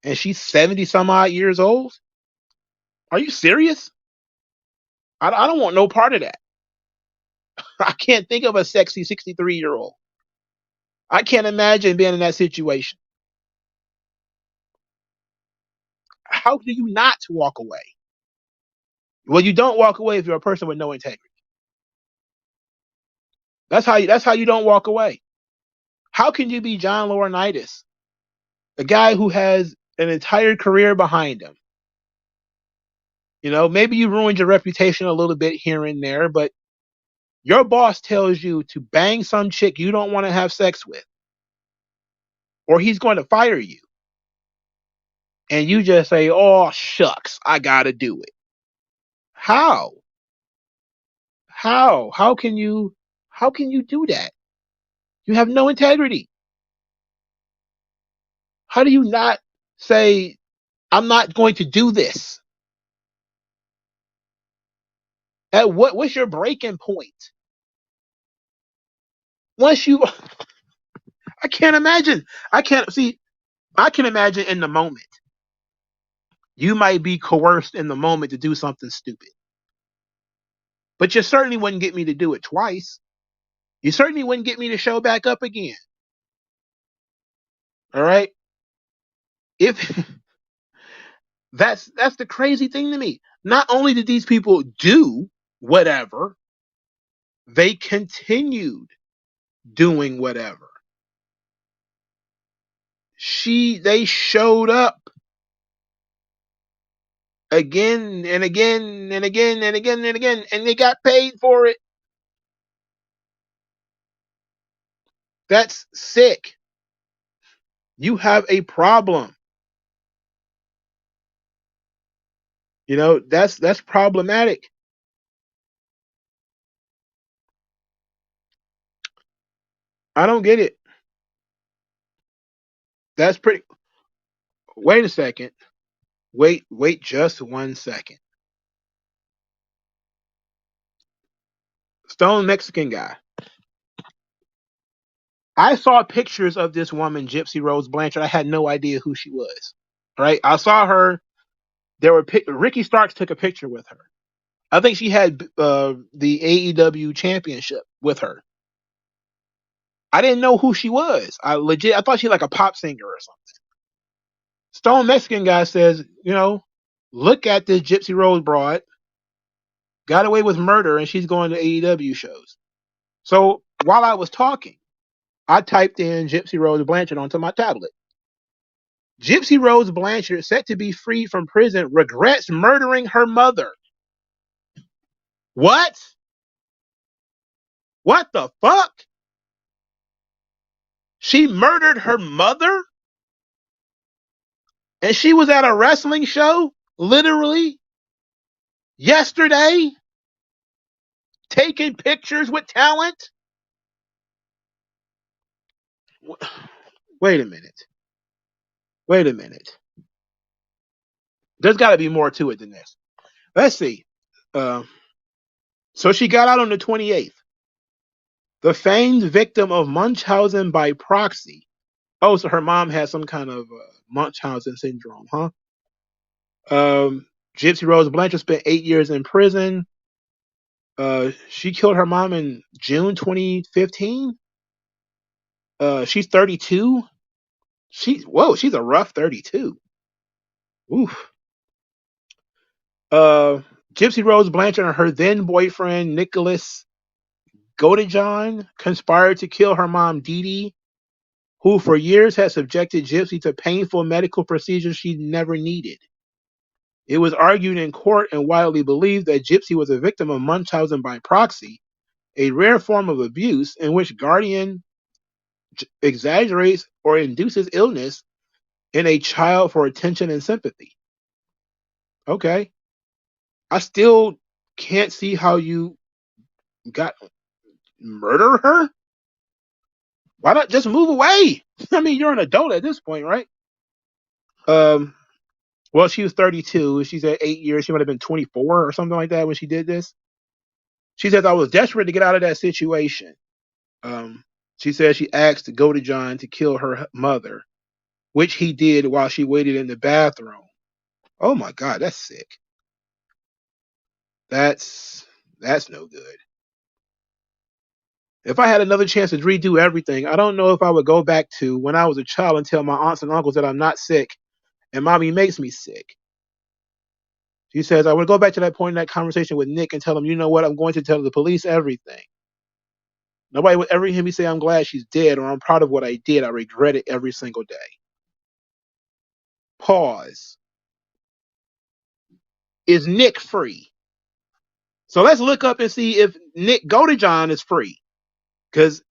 and she's 70 some odd years old. Are you serious? I don't want no part of that. I can't think of a sexy 63-year-old. I can't imagine being in that situation. How do you not walk away? Well, you don't walk away if you're a person with no integrity. That's how you don't walk away. How can you be John Laurinaitis, a guy who has an entire career behind him? Maybe you ruined your reputation a little bit here and there, but your boss tells you to bang some chick you don't want to have sex with, or he's going to fire you. And you just say, "Oh, shucks, I got to do it." How? How can you do that? You have no integrity. How do you not say, "I'm not going to do this"? What's your breaking point? Once you I can't imagine. I can't see I can imagine in the moment. You might be coerced in the moment to do something stupid. But you certainly wouldn't get me to do it twice. You certainly wouldn't get me to show back up again. All right? If that's the crazy thing to me. Not only did these people do whatever, they continued doing whatever. They showed up again and again and again and again and again, and they got paid for it. That's sick. You have a problem. That's problematic. I don't get it. That's pretty. Wait a second. Wait just 1 second. Stone Mexican guy. I saw pictures of this woman, Gypsy Rose Blanchard. I had no idea who she was. Right? I saw her. Ricky Starks took a picture with her. I think she had the AEW championship with her. I didn't know who she was. I thought she was like a pop singer or something. Stone Mexican guy says, look at this Gypsy Rose broad. Got away with murder and she's going to AEW shows. So while I was talking, I typed in Gypsy Rose Blanchard onto my tablet. Gypsy Rose Blanchard, set to be freed from prison, regrets murdering her mother. What? What the fuck? She murdered her mother? And she was at a wrestling show, literally, yesterday, taking pictures with talent? Wait a minute. Wait a minute. There's got to be more to it than this. Let's see. So she got out on the 28th. The famed victim of Munchausen by proxy. Oh, so her mom had some kind of Munchausen syndrome, huh? Gypsy Rose Blanchard spent 8 years in prison. She killed her mom in June 2015. She's 32. She's a rough 32. Oof. Gypsy Rose Blanchard and her then boyfriend Nicholas Godejohn conspired to kill her mom Dee Dee, who for years had subjected Gypsy to painful medical procedures she never needed. It was argued in court and widely believed that Gypsy was a victim of Munchausen by proxy, a rare form of abuse in which guardian exaggerates or induces illness in a child for attention and sympathy. Okay. I still can't see how you got murder her. Why not just move away? I mean, you're an adult at this point, right? Um, well, she was 32. She said 8 years. She might have been 24 or something like that when she did this. She says, I was desperate to get out of that situation. Um, she says she asked Goldie John to kill her mother, which he did while she waited in the bathroom. Oh my God, that's sick. That's that's no good. If I had another chance to redo everything, I don't know if I would go back to when I was a child and tell my aunts and uncles that I'm not sick and mommy makes me sick. She says, I would go back to that point in that conversation with Nick and tell him, you know what, I'm going to tell the police everything. Nobody would ever hear me say I'm glad she's dead or I'm proud of what I did. I regret it every single day. Pause. Is Nick free? So let's look up and see if Nick Godejohn is free. Because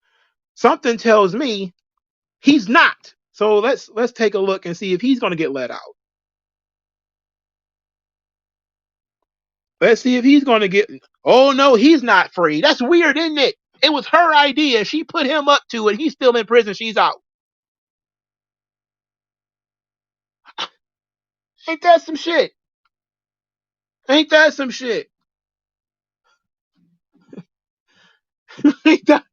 something tells me he's not. So let's take a look and see if he's going to get let out. Let's see if he's going to get. Oh no, he's not free. That's weird, isn't it? It was her idea. She put him up to it. He's still in prison. She's out. Ain't that some shit? Ain't that some shit? Ain't that?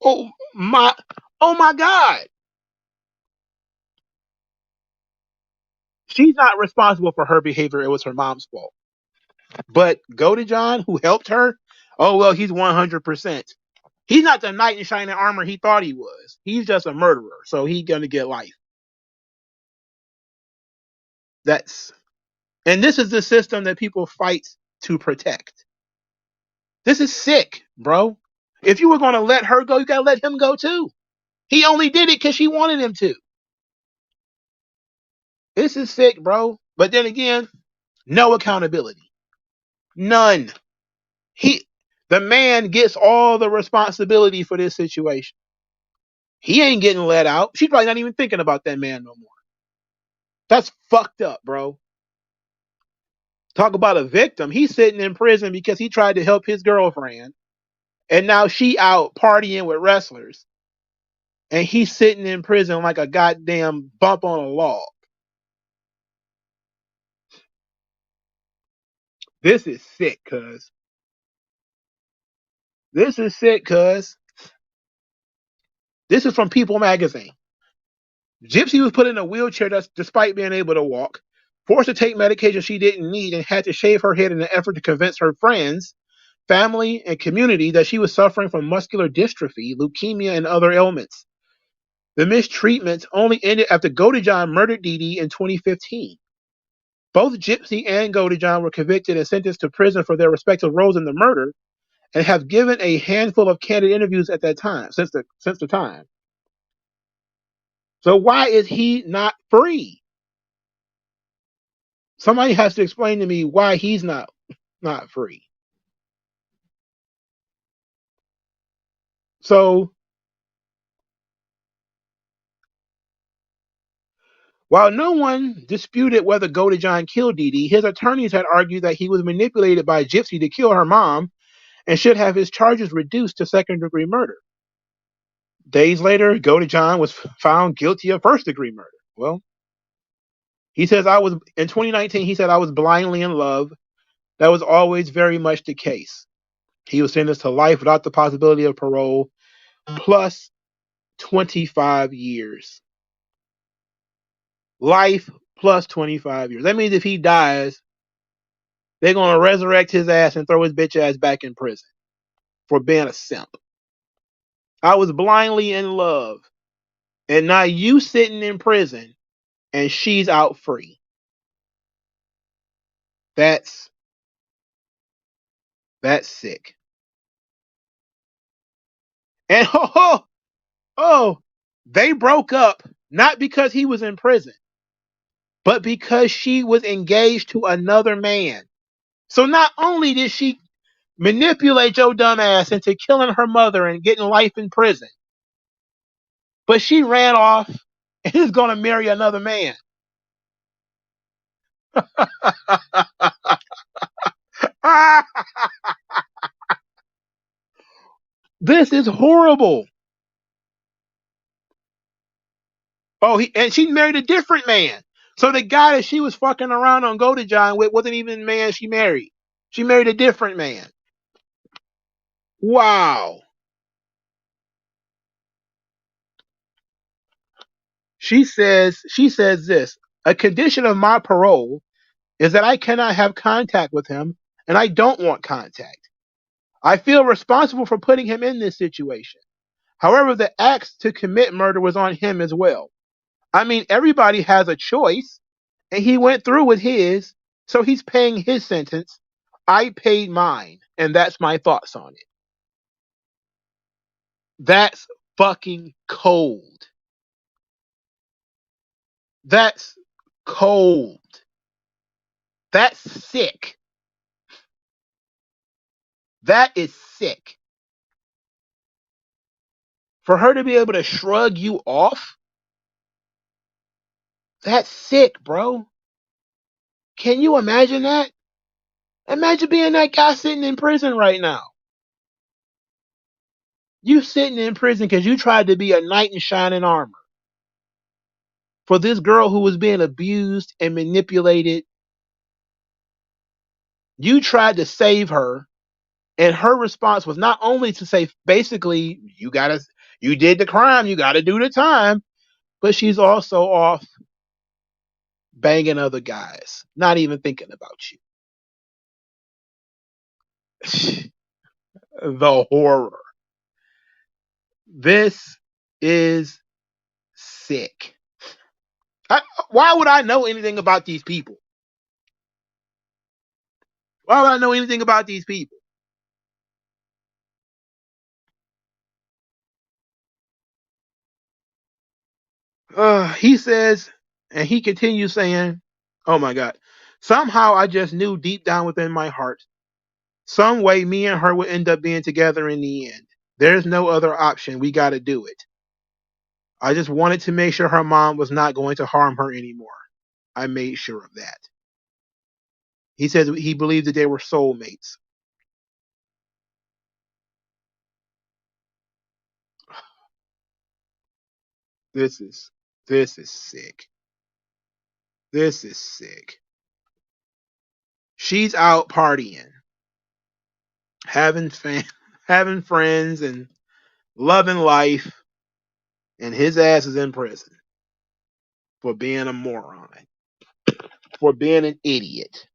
oh my! Oh my God! She's not responsible for her behavior. It was her mom's fault. But Godejohn, who helped her, oh well, he's 100%. He's not the knight in shining armor he thought he was. He's just a murderer, so he's gonna get life. That's and this is the system that people fight to protect. This is sick, bro. If you were gonna let her go, you gotta let him go too. He only did it because she wanted him to. This is sick, bro. But then again, no accountability. None. He the man gets all the responsibility for this situation. He ain't getting let out. She's probably not even thinking about that man no more. That's fucked up, bro. Talk about a victim. He's sitting in prison because he tried to help his girlfriend. And now she out partying with wrestlers. And he's sitting in prison like a goddamn bump on a log. This is sick, cuz. This is sick, cuz. This is from People magazine. Gypsy was put in a wheelchair despite being able to walk, forced to take medication she didn't need, and had to shave her head in an effort to convince her friends, family, and community that she was suffering from muscular dystrophy, leukemia, and other ailments. The mistreatment only ended after Godejohn murdered Dee Dee in 2015. Both Gypsy and Godejohn were convicted and sentenced to prison for their respective roles in the murder, and have given a handful of candid interviews at that time, since the time. So why is he not free? Somebody has to explain to me why he's not free. So while no one disputed whether Godejohn killed Dee Dee, his attorneys had argued that he was manipulated by Gypsy to kill her mom and should have his charges reduced to second-degree murder. Days later, Godejohn was found guilty of first-degree murder. Well, he says in 2019, he said I was blindly in love. That was always very much the case. He was sentenced to life without the possibility of parole, plus 25 years. Life plus 25 years. That means if he dies, they're going to resurrect his ass and throw his bitch ass back in prison for being a simp. I was blindly in love. And now you sitting in prison and she's out free. That's sick. And oh, They broke up not because he was in prison, but because she was engaged to another man. So not only did she manipulate your dumb ass into killing her mother and getting life in prison, but she ran off and is going to marry another man. This is horrible. Oh, and she married a different man. So the guy that she was fucking around on Go to John with wasn't even the man she married. She married a different man. Wow. She says this. A condition of my parole is that I cannot have contact with him, and I don't want contact. I feel responsible for putting him in this situation. However, the axe to commit murder was on him as well. I mean, everybody has a choice, and he went through with his, so he's paying his sentence. I paid mine, and that's my thoughts on it. That's fucking cold. That's cold. That's sick. That is sick. For her to be able to shrug you off, that's sick, bro. Can you imagine that? Imagine being that guy sitting in prison right now. You sitting in prison because you tried to be a knight in shining armor for this girl who was being abused and manipulated. You tried to save her, and her response was not only to say, basically, you did the crime, you gotta do the time, but she's also off banging other guys, not even thinking about you. The horror. This is sick. Why would I know anything about these people? Why would I know anything about these people? He says, and he continues saying, oh my God, somehow I just knew deep down within my heart, some way me and her would end up being together in the end. There's no other option. We got to do it. I just wanted to make sure her mom was not going to harm her anymore. I made sure of that. He says he believed that they were soulmates. This is this is sick. This is sick. She's out partying, having fan, having friends, and loving life, and his ass is in prison for being a moron, for being an idiot,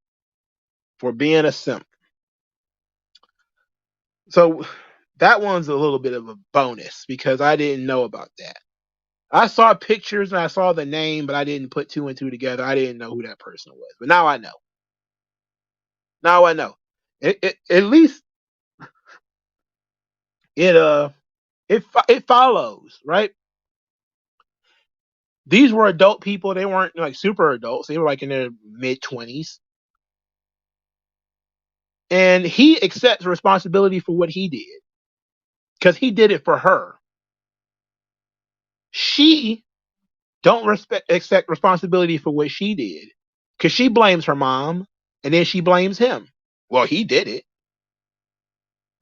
for being a simp. So that one's a little bit of a bonus because I didn't know about that. I saw pictures and I saw the name, but I didn't put two and two together. I didn't know who that person was, but now I know. Now I know. At least it it follows, right? These were adult people. They weren't like super adults. They were like in their mid-20s, and he accepts responsibility for what he did because he did it for her. She don't accept responsibility for what she did because she blames her mom and then she blames him. Well, he did it.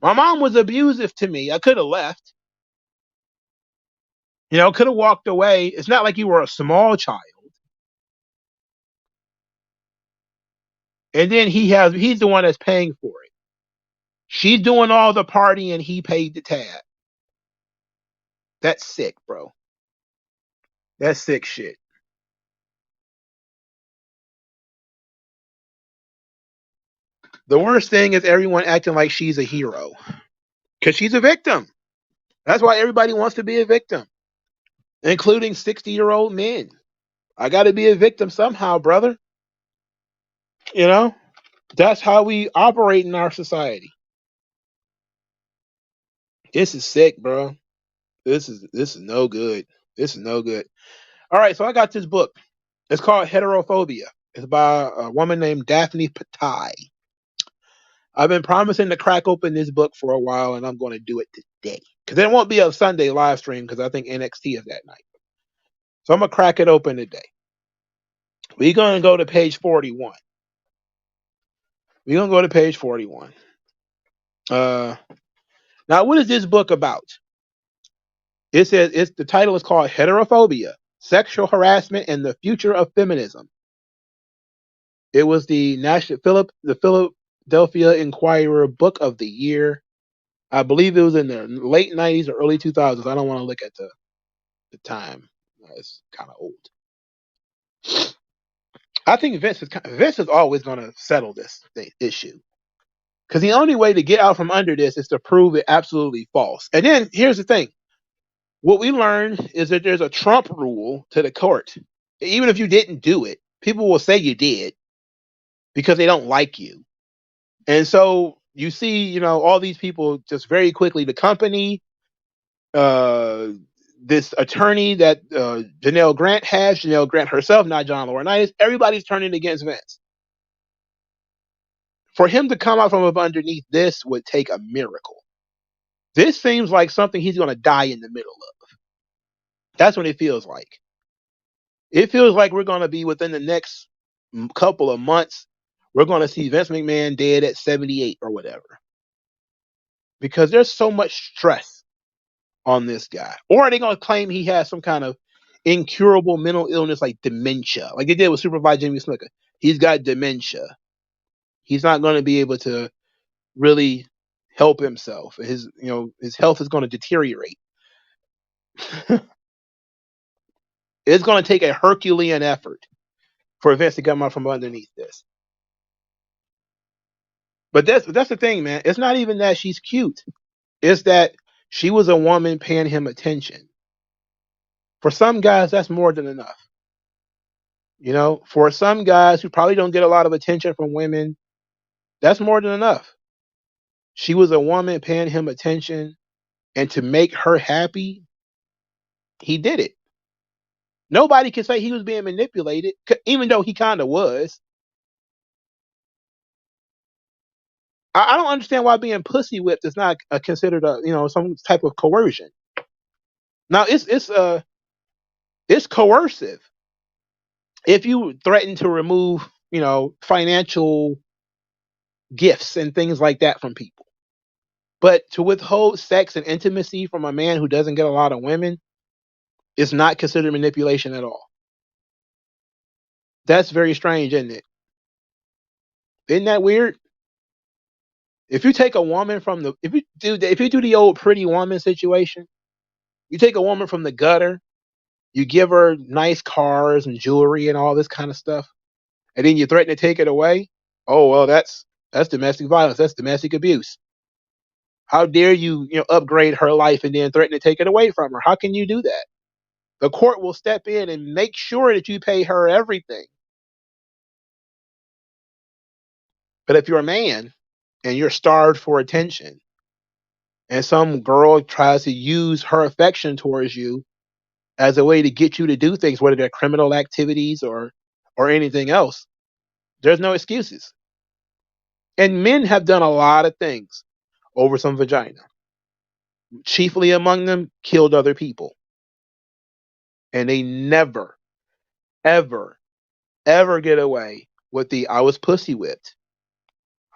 My mom was abusive to me. I could have left. Could have walked away. It's not like you were a small child. And then he's the one that's paying for it. She's doing all the partying and he paid the tab. That's sick, bro. That's sick shit. The worst thing is everyone acting like she's a hero. Because she's a victim. That's why everybody wants to be a victim, including 60-year-old men. I got to be a victim somehow, brother. You know, that's how we operate in our society. This is sick, bro. This is no good. This is no good. All right, so I got this book. It's called Heterophobia. It's by a woman named Daphne Patai. I've been promising to crack open this book for a while, and I'm going to do it today. Because there won't be a Sunday live stream because I think NXT is that night. So I'm going to crack it open today. We're going to go to page 41. We're going to go to page 41. Now, what is this book about? It says the title is called Heterophobia: Sexual Harassment and the Future of Feminism. It was the Philadelphia Inquirer Book of the Year. I believe it was in the late 90s or early 2000s. I don't want to look at the time. It's kind of old. I think Vince is always going to settle this issue. Because the only way to get out from under this is to prove it absolutely false. And then here's the thing. What we learned is that there's a Trump rule to the court. Even if you didn't do it, people will say you did because they don't like you. And so you see, all these people just very quickly, the company, this attorney that Janelle Grant has, Janelle Grant herself, not John Laurinaitis, everybody's turning against Vince. For him to come out from underneath this would take a miracle. This seems like something he's going to die in the middle of. That's what it feels like. It feels like we're going to be within the next couple of months, we're going to see Vince McMahon dead at 78 or whatever. Because there's so much stress on this guy. Or are they going to claim he has some kind of incurable mental illness like dementia, like they did with Supervisor Jimmy Snuka? He's got dementia. He's not going to be able to really help himself. His health is going to deteriorate. It's going to take a Herculean effort for Vince to come out from underneath this. But that's the thing, man. It's not even that she's cute. It's that she was a woman paying him attention. For some guys, that's more than enough. For some guys who probably don't get a lot of attention from women, that's more than enough. She was a woman paying him attention, and to make her happy, he did it. Nobody can say he was being manipulated, even though he kind of was. I don't understand why being pussy whipped is not considered some type of coercion. Now it's coercive if you threaten to remove financial gifts and things like that from people. But to withhold sex and intimacy from a man who doesn't get a lot of women is not considered manipulation at all. That's very strange, isn't it? Isn't that weird? If you take a woman from if you do the old pretty woman situation, you take a woman from the gutter, you give her nice cars and jewelry and all this kind of stuff, and then you threaten to take it away. Oh well, that's domestic violence. That's domestic abuse. How dare you, upgrade her life and then threaten to take it away from her? How can you do that? The court will step in and make sure that you pay her everything. But if you're a man and you're starved for attention, and some girl tries to use her affection towards you as a way to get you to do things, whether they're criminal activities or anything else, there's no excuses. And men have done a lot of things over some vagina. Chiefly among them, killed other people. And they never, ever, ever get away with I was pussy whipped.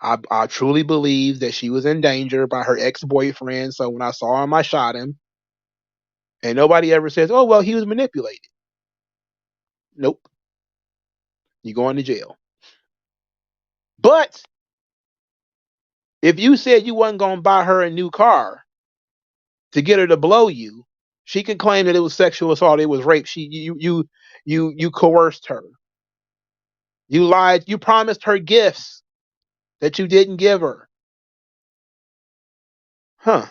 I truly believe that she was in danger by her ex-boyfriend. So when I saw him, I shot him. And nobody ever says, oh, well, he was manipulated. Nope. You're going to jail. But if you said you wasn't going to buy her a new car to get her to blow you, she can claim that it was sexual assault. It was rape. You coerced her. You lied. You promised her gifts that you didn't give her. Huh.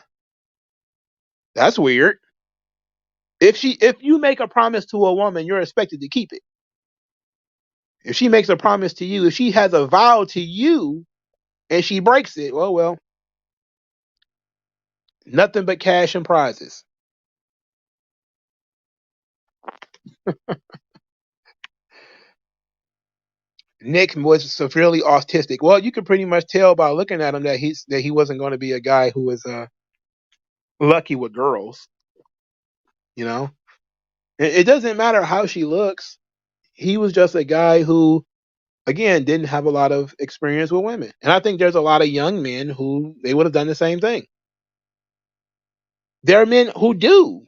That's weird. If you make a promise to a woman, you're expected to keep it. If she makes a promise to you, if she has a vow to you and she breaks it, well, nothing but cash and prizes. Nick was severely autistic. Well, you could pretty much tell by looking at him that he wasn't going to be a guy who was lucky with girls. You know, it doesn't matter how she looks. He was just a guy who, again, didn't have a lot of experience with women. And I think there's a lot of young men who they would have done the same thing. There are men who do.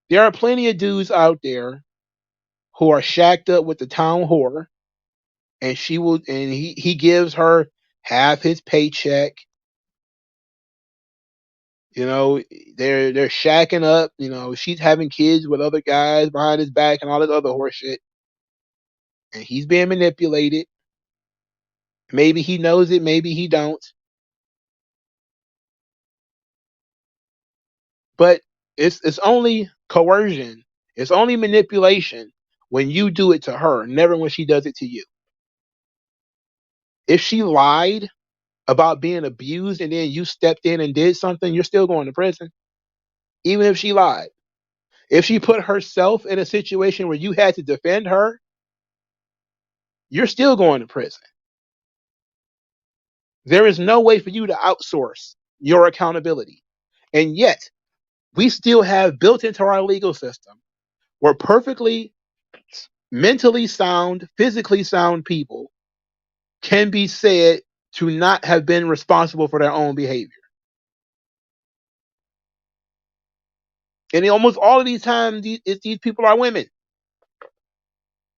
There are plenty of dudes out there who are shacked up with the town whore, and he gives her half his paycheck. You know, they're shacking up. You know, she's having kids with other guys behind his back and all this other horse shit, and he's being manipulated. Maybe he knows it, maybe he don't. But it's only coercion. It's only manipulation when you do it to her, never when she does it to you. If she lied about being abused and then you stepped in and did something, you're still going to prison. Even if she lied. If she put herself in a situation where you had to defend her, you're still going to prison. There is no way for you to outsource your accountability. And yet, we still have built into our legal system where perfectly mentally sound, physically sound people can be said to not have been responsible for their own behavior. And almost all of these times, these people are women.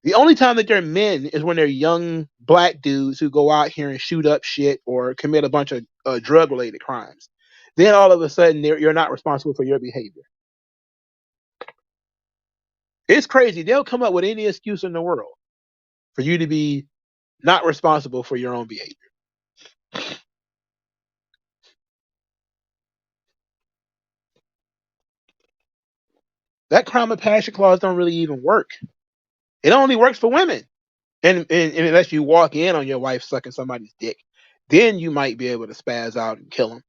The only time that they're men is when they're young black dudes who go out here and shoot up shit or commit a bunch of drug related crimes. Then all of a sudden, you're not responsible for your behavior. It's crazy. They'll come up with any excuse in the world for you to be not responsible for your own behavior. That crime of passion clause don't really even work. It only works for women. And unless you walk in on your wife sucking somebody's dick, then you might be able to spaz out and kill him.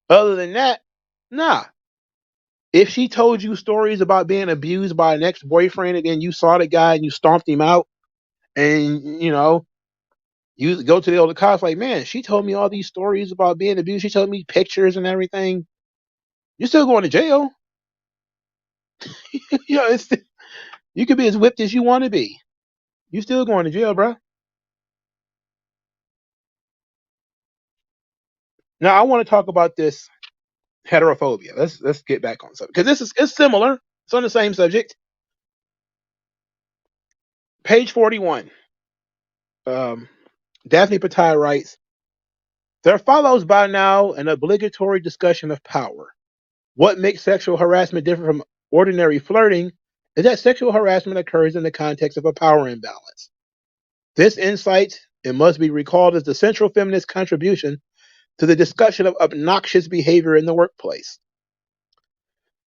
Other than that, nah. If she told you stories about being abused by an ex-boyfriend and then you saw the guy and you stomped him out and, you go to the older cops like, man, she told me all these stories about being abused. She told me pictures and everything. You're still going to jail. you know, it's, you could be as whipped as you want to be. You still going to jail, bro. Now I want to talk about this heterophobia. Let's get back on something because it's similar. It's on the same subject. Page 41. Um, Daphne Patai writes, there follows by now an obligatory discussion of power. What makes sexual harassment different from ordinary flirting is that sexual harassment occurs in the context of a power imbalance. This insight, it must be recalled, is the central feminist contribution to the discussion of obnoxious behavior in the workplace.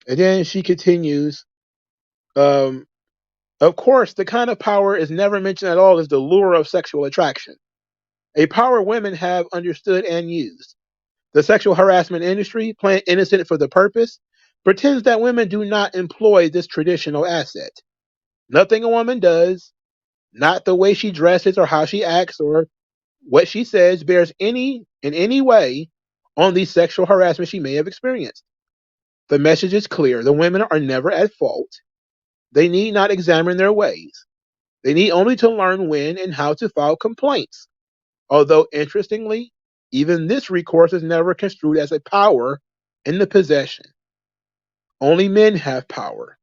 And then she continues, um, of course, the kind of power is never mentioned at all is the lure of sexual attraction, a power women have understood and used. The sexual harassment industry, playing innocent for the purpose, pretends that women do not employ this traditional asset. Nothing a woman does, not the way she dresses or how she acts or what she says, bears in any way on the sexual harassment she may have experienced. The message is clear. The women are never at fault. They need not examine their ways. They need only to learn when and how to file complaints. Although, interestingly, even this recourse is never construed as a power in the possession. Only men have power.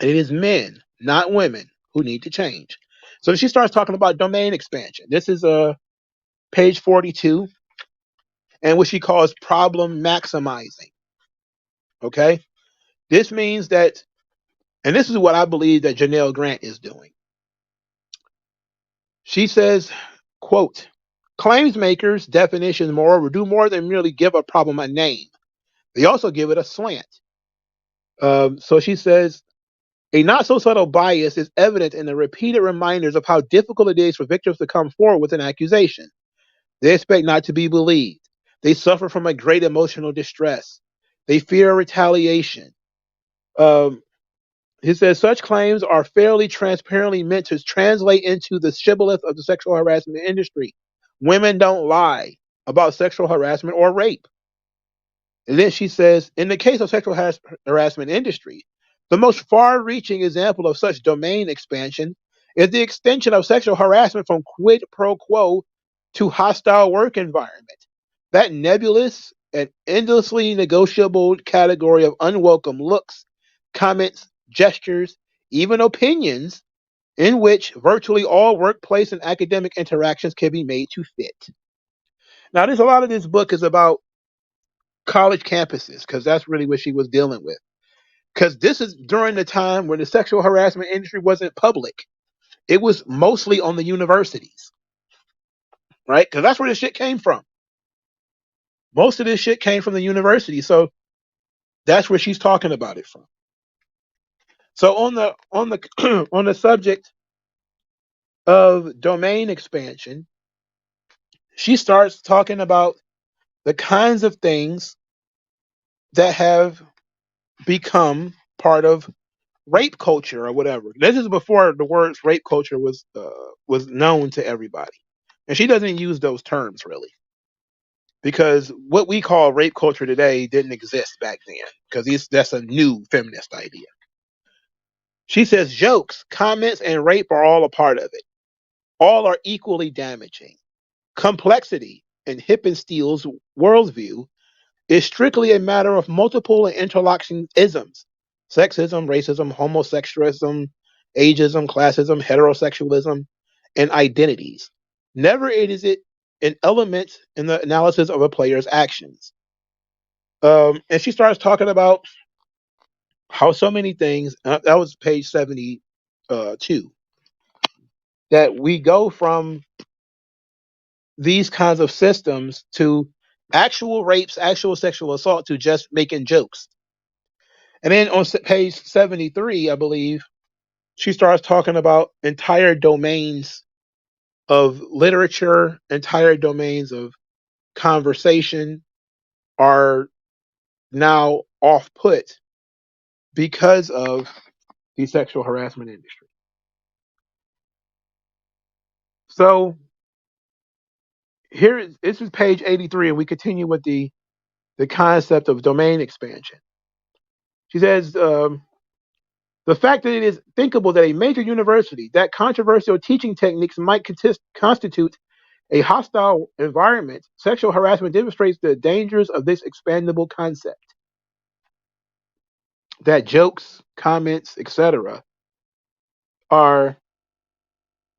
And it is men, not women, who need to change. So she starts talking about domain expansion. This is page 42, and what she calls problem maximizing. Okay? This means that, and this is what I believe that Janelle Grant is doing. She says, quote, claims makers' definitions, moreover, do more than merely give a problem a name. They also give it a slant. So she says, a not so subtle bias is evident in the repeated reminders of how difficult it is for victims to come forward with an accusation. They expect not to be believed. They suffer from a great emotional distress. They fear retaliation. Um, He says such claims are fairly transparently meant to translate into the shibboleth of the sexual harassment industry. Women don't lie about sexual harassment or rape. And then she says, in the case of sexual harassment industry, the most far-reaching example of such domain expansion is the extension of sexual harassment from quid pro quo to hostile work environment. That nebulous and endlessly negotiable category of unwelcome looks, comments, gestures, even opinions, in which virtually all workplace and academic interactions can be made to fit. Now, there's a lot of this book is about college campuses because that's really what she was dealing with. Because this is during the time when the sexual harassment industry wasn't public. It was mostly on the universities, right? Because that's where this shit came from. Most of this shit came from the university, so that's where she's talking about it from. So on the on the subject of domain expansion, she starts talking about the kinds of things that have become part of rape culture or whatever. This is before the words rape culture was known to everybody, and she doesn't use those terms really because what we call rape culture today didn't exist back then because that's a new feminist idea. She says jokes, comments, and rape are all a part of it. All are equally damaging. Complexity in Hippensteel's worldview is strictly a matter of multiple and interlocking isms: sexism, racism, homosexualism, ageism, classism, heterosexualism, and identities. Never is it an element in the analysis of a player's actions. And she starts talking about how so many things, that was page 72, that we go from these kinds of systems to actual rapes, actual sexual assault, to just making jokes. And then on page 73, I believe, she starts talking about entire domains of literature, entire domains of conversation are now off put because of the sexual harassment industry. So this is page 83, and we continue with the concept of domain expansion. She says, the fact that it is thinkable that a major university, that controversial teaching techniques might constitute a hostile environment, sexual harassment demonstrates the dangers of this expandable concept. That jokes, comments, etc., are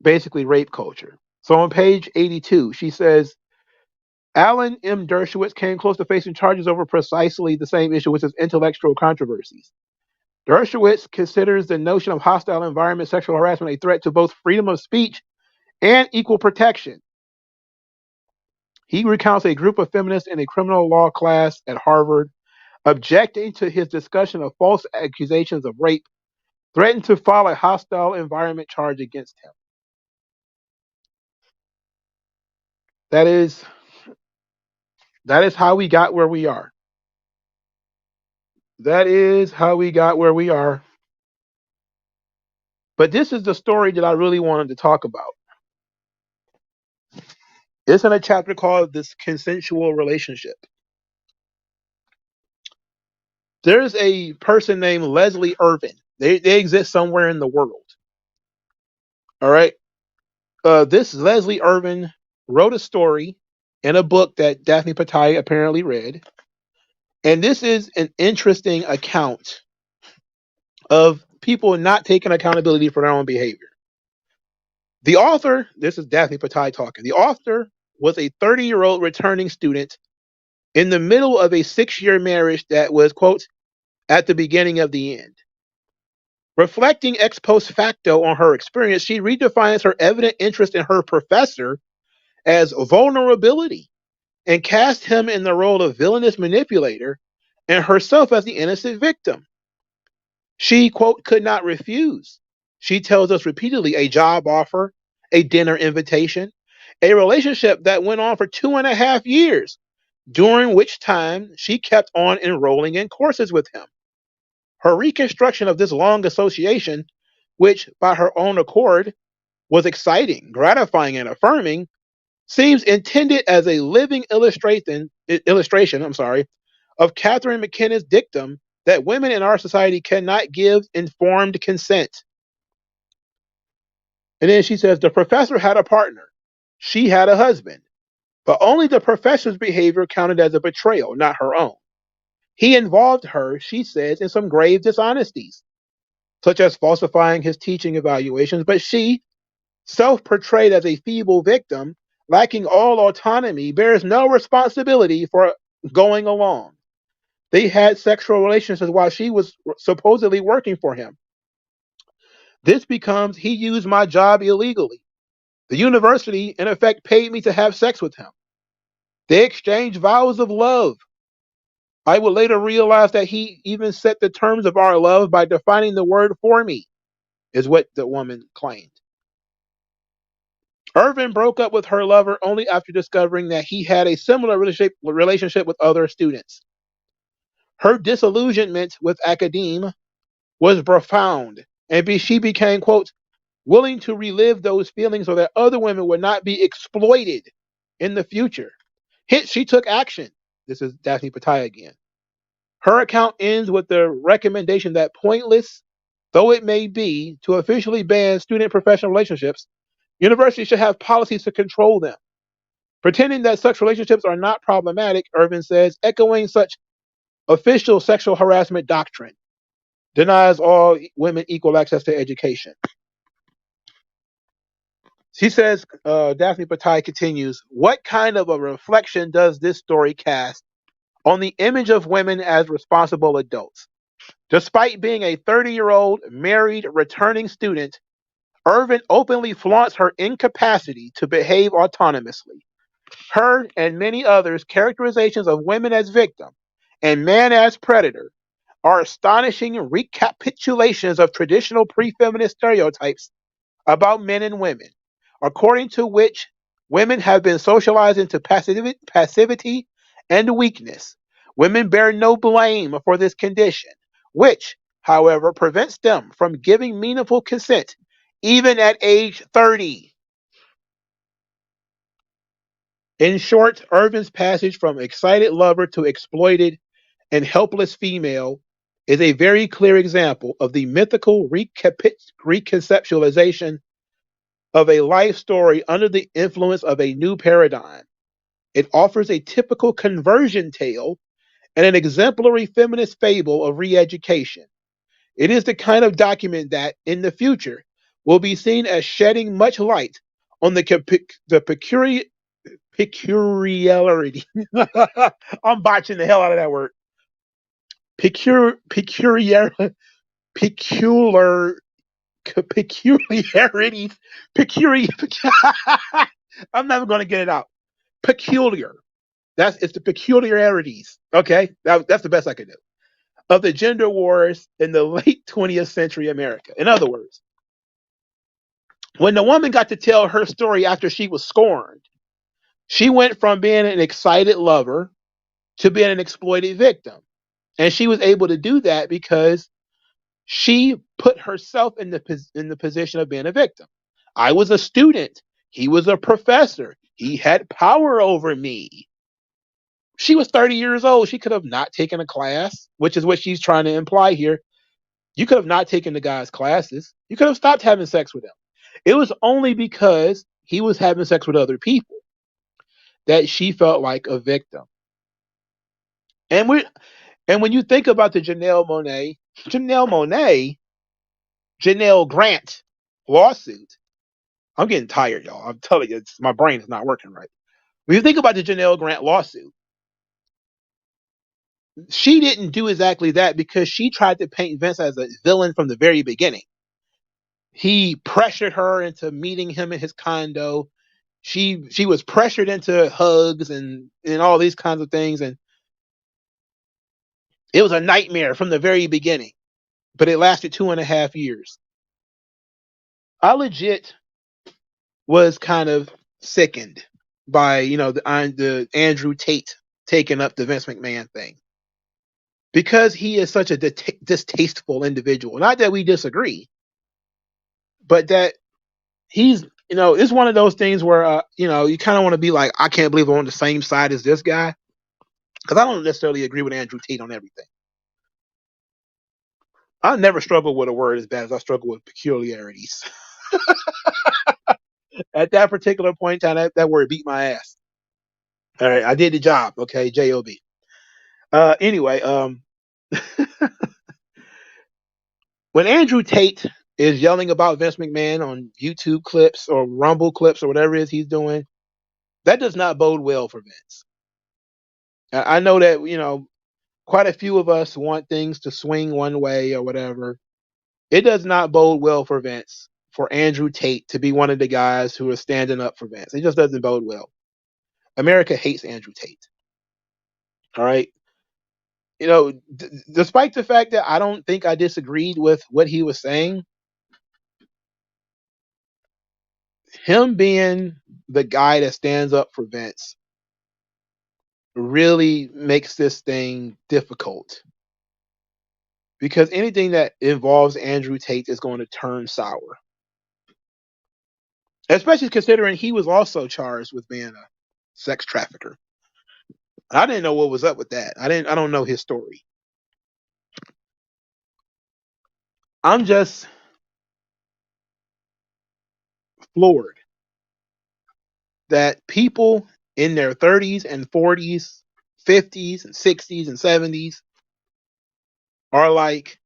basically rape culture. So on page 82, she says, Alan M. Dershowitz came close to facing charges over precisely the same issue, which is intellectual controversies. Dershowitz considers the notion of hostile environment sexual harassment a threat to both freedom of speech and equal protection. He recounts a group of feminists in a criminal law class at Harvard objecting to his discussion of false accusations of rape, threatened to file a hostile environment charge against him. That is how we got where we are. That is how we got where we are. But this is the story that I really wanted to talk about. It's in a chapter called This Consensual Relationship. There's a person named Leslie Irvin. They exist somewhere in the world. All right. This Leslie Irvin wrote a story in a book that Daphne Patai apparently read. And this is an interesting account of people not taking accountability for their own behavior. The author, this is Daphne Patai talking, the author was a 30-year-old returning student in the middle of a 6-year marriage that was, quote, at the beginning of the end. Reflecting ex post facto on her experience, she redefines her evident interest in her professor as vulnerability and casts him in the role of villainous manipulator and herself as the innocent victim. She, quote, could not refuse. She tells us repeatedly a job offer, a dinner invitation, a relationship that went on for 2.5 years, during which time she kept on enrolling in courses with him. Her reconstruction of this long association, which by her own accord was exciting, gratifying, and affirming, seems intended as a living illustration, of Catherine McKenna's dictum that women in our society cannot give informed consent. And then she says the professor had a partner. She had a husband. But only the professor's behavior counted as a betrayal, not her own. He involved her, she says, in some grave dishonesties, such as falsifying his teaching evaluations, but she, self portrayed as a feeble victim, lacking all autonomy, bears no responsibility for going along. They had sexual relations while she was supposedly working for him. This becomes, he used my job illegally. The university, in effect, paid me to have sex with him. They exchanged vows of love. I would later realize that he even set the terms of our love by defining the word for me, is what the woman claimed. Irvin broke up with her lover only after discovering that he had a similar relationship with other students. Her disillusionment with academe was profound, and she became, quote, willing to relive those feelings so that other women would not be exploited in the future. Hence, she took action. This is Daphne Pattaya again. Her account ends with the recommendation that pointless though it may be to officially ban student professional relationships, universities should have policies to control them. Pretending that such relationships are not problematic, Irvin says, echoing such official sexual harassment doctrine, denies all women equal access to education. She says, Daphne Pattaya continues, what kind of a reflection does this story cast on the image of women as responsible adults? Despite being a 30-year-old married returning student, Irvin openly flaunts her incapacity to behave autonomously. Her and many others' characterizations of women as victim and man as predator are astonishing recapitulations of traditional pre-feminist stereotypes about men and women, according to which women have been socialized into passivity and weakness. Women bear no blame for this condition, which, however, prevents them from giving meaningful consent even at age 30. In short, Irvin's passage from excited lover to exploited and helpless female is a very clear example of the mythical reconceptualization of a life story under the influence of a new paradigm. It offers a typical conversion tale and an exemplary feminist fable of re education. It is the kind of document that, in the future, will be seen as shedding much light on the peculiarity. I'm botching the hell out of that word. Peculiar, peculiar, peculiarities. Peculiar. I'm never going to get it out. Peculiar. It's the peculiarities. Okay, that's the best I could do of the gender wars in the late 20th century America. In other words, when the woman got to tell her story after she was scorned, she went from being an excited lover to being an exploited victim. And she was able to do that because she put herself in the position of being a victim. I was a student. He was a professor. He had power over me. She was 30 years old. She could have not taken a class, which is what she's trying to imply here. You could have not taken the guy's classes. You could have stopped having sex with him. It was only because he was having sex with other people that she felt like a victim. And when you think about the Janelle Grant lawsuit, I'm getting tired, y'all. I'm telling you, my brain is not working right. When you think about the Janelle Grant lawsuit, she didn't do exactly that because she tried to paint Vince as a villain from the very beginning. He pressured her into meeting him in his condo. She was pressured into hugs and all these kinds of things, and it was a nightmare from the very beginning. But it lasted 2.5 years. I legit was kind of sickened by the Andrew Tate taking up the Vince McMahon thing. because he is such a distasteful individual. Not that we disagree, but that he's, it's one of those things where, you kind of want to be like, I can't believe I'm on the same side as this guy. Because I don't necessarily agree with Andrew Tate on everything. I never struggle with a word as bad as I struggle with peculiarities. At that particular point in time, that word beat my ass. All right, I did the job. Okay, job. Anyway, when Andrew Tate is yelling about Vince McMahon on YouTube clips or Rumble clips or whatever it is he's doing, that does not bode well for Vince. I know that quite a few of us want things to swing one way or whatever. It does not bode well for Vince for Andrew Tate to be one of the guys who are standing up for Vince. It just doesn't bode well. America hates Andrew Tate. All right. Despite the fact that I don't think I disagreed with what he was saying, him being the guy that stands up for Vince really makes this thing difficult. Because anything that involves Andrew Tate is going to turn sour. Especially considering he was also charged with being a sex trafficker. I didn't know what was up with that. I don't know his story. I'm just floored that people in their 30s and 40s, 50s and 60s and 70s are like,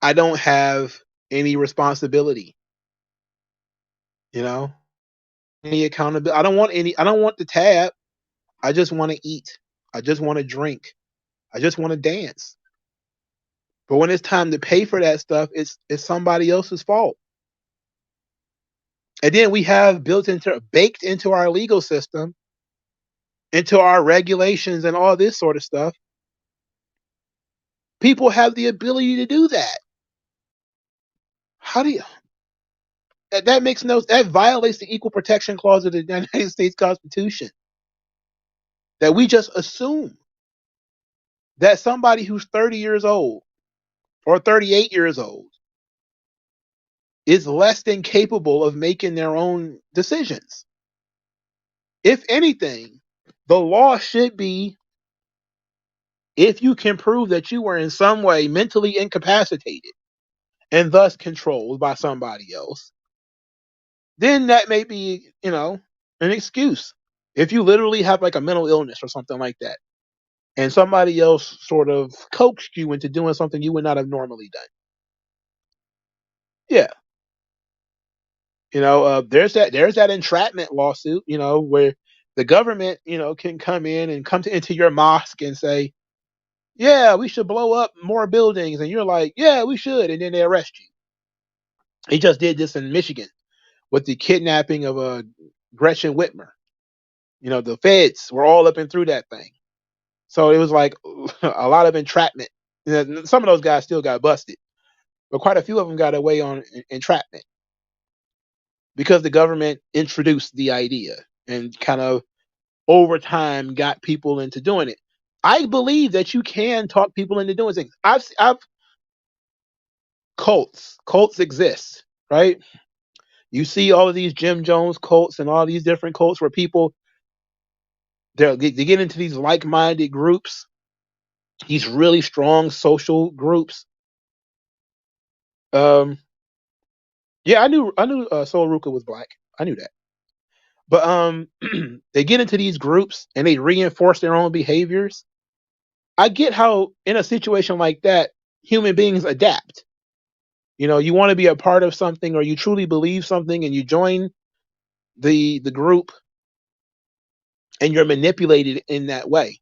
I don't have any responsibility. Any accountability. I don't want the tab. I just want to eat. I just want to drink. I just want to dance. But when it's time to pay for that stuff, it's somebody else's fault. And then we have baked into our legal system, into our regulations and all this sort of stuff. People have the ability to do that. How do you that violates the equal protection clause of the United States Constitution. That we just assume that somebody who's 30 years old or 38 years old is less than capable of making their own decisions. If anything, the law should be, if you can prove that you were in some way mentally incapacitated and thus controlled by somebody else, then that may be, an excuse. If you literally have like a mental illness or something like that, and somebody else sort of coaxed you into doing something you would not have normally done. Yeah. There's that entrapment lawsuit, where the government, can come in and into your mosque and say, yeah, we should blow up more buildings. And you're like, yeah, we should. And then they arrest you. He just did this in Michigan with the kidnapping of Gretchen Whitmer. The feds were all up and through that thing. So it was like a lot of entrapment. Some of those guys still got busted, but quite a few of them got away on entrapment because the government introduced the idea and kind of over time got people into doing it. I believe that you can talk people into doing things. I've cults exist, right? You see all of these Jim Jones cults and all these different cults where people they get into these like-minded groups, these really strong social groups. Yeah, I knew Sol Ruka was black. I knew that. But they get into these groups and they reinforce their own behaviors. I get how in a situation like that, human beings adapt. You want to be a part of something or you truly believe something and you join the group and you're manipulated in that way.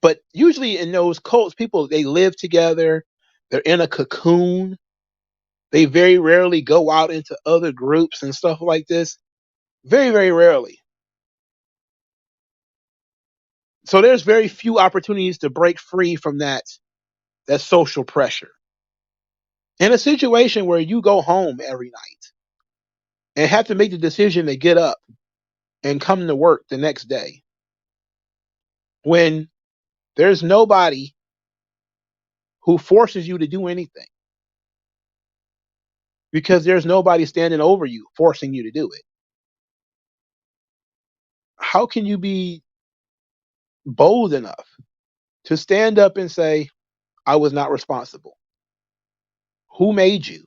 But usually in those cults, people they live together, they're in a cocoon. They very rarely go out into other groups and stuff like this. Very, very rarely. So there's very few opportunities to break free from that social pressure. In a situation where you go home every night and have to make the decision to get up and come to work the next day, when There's nobody who forces you to do anything because there's nobody standing over you forcing you to do it. How can you be bold enough to stand up and say, I was not responsible? Who made you?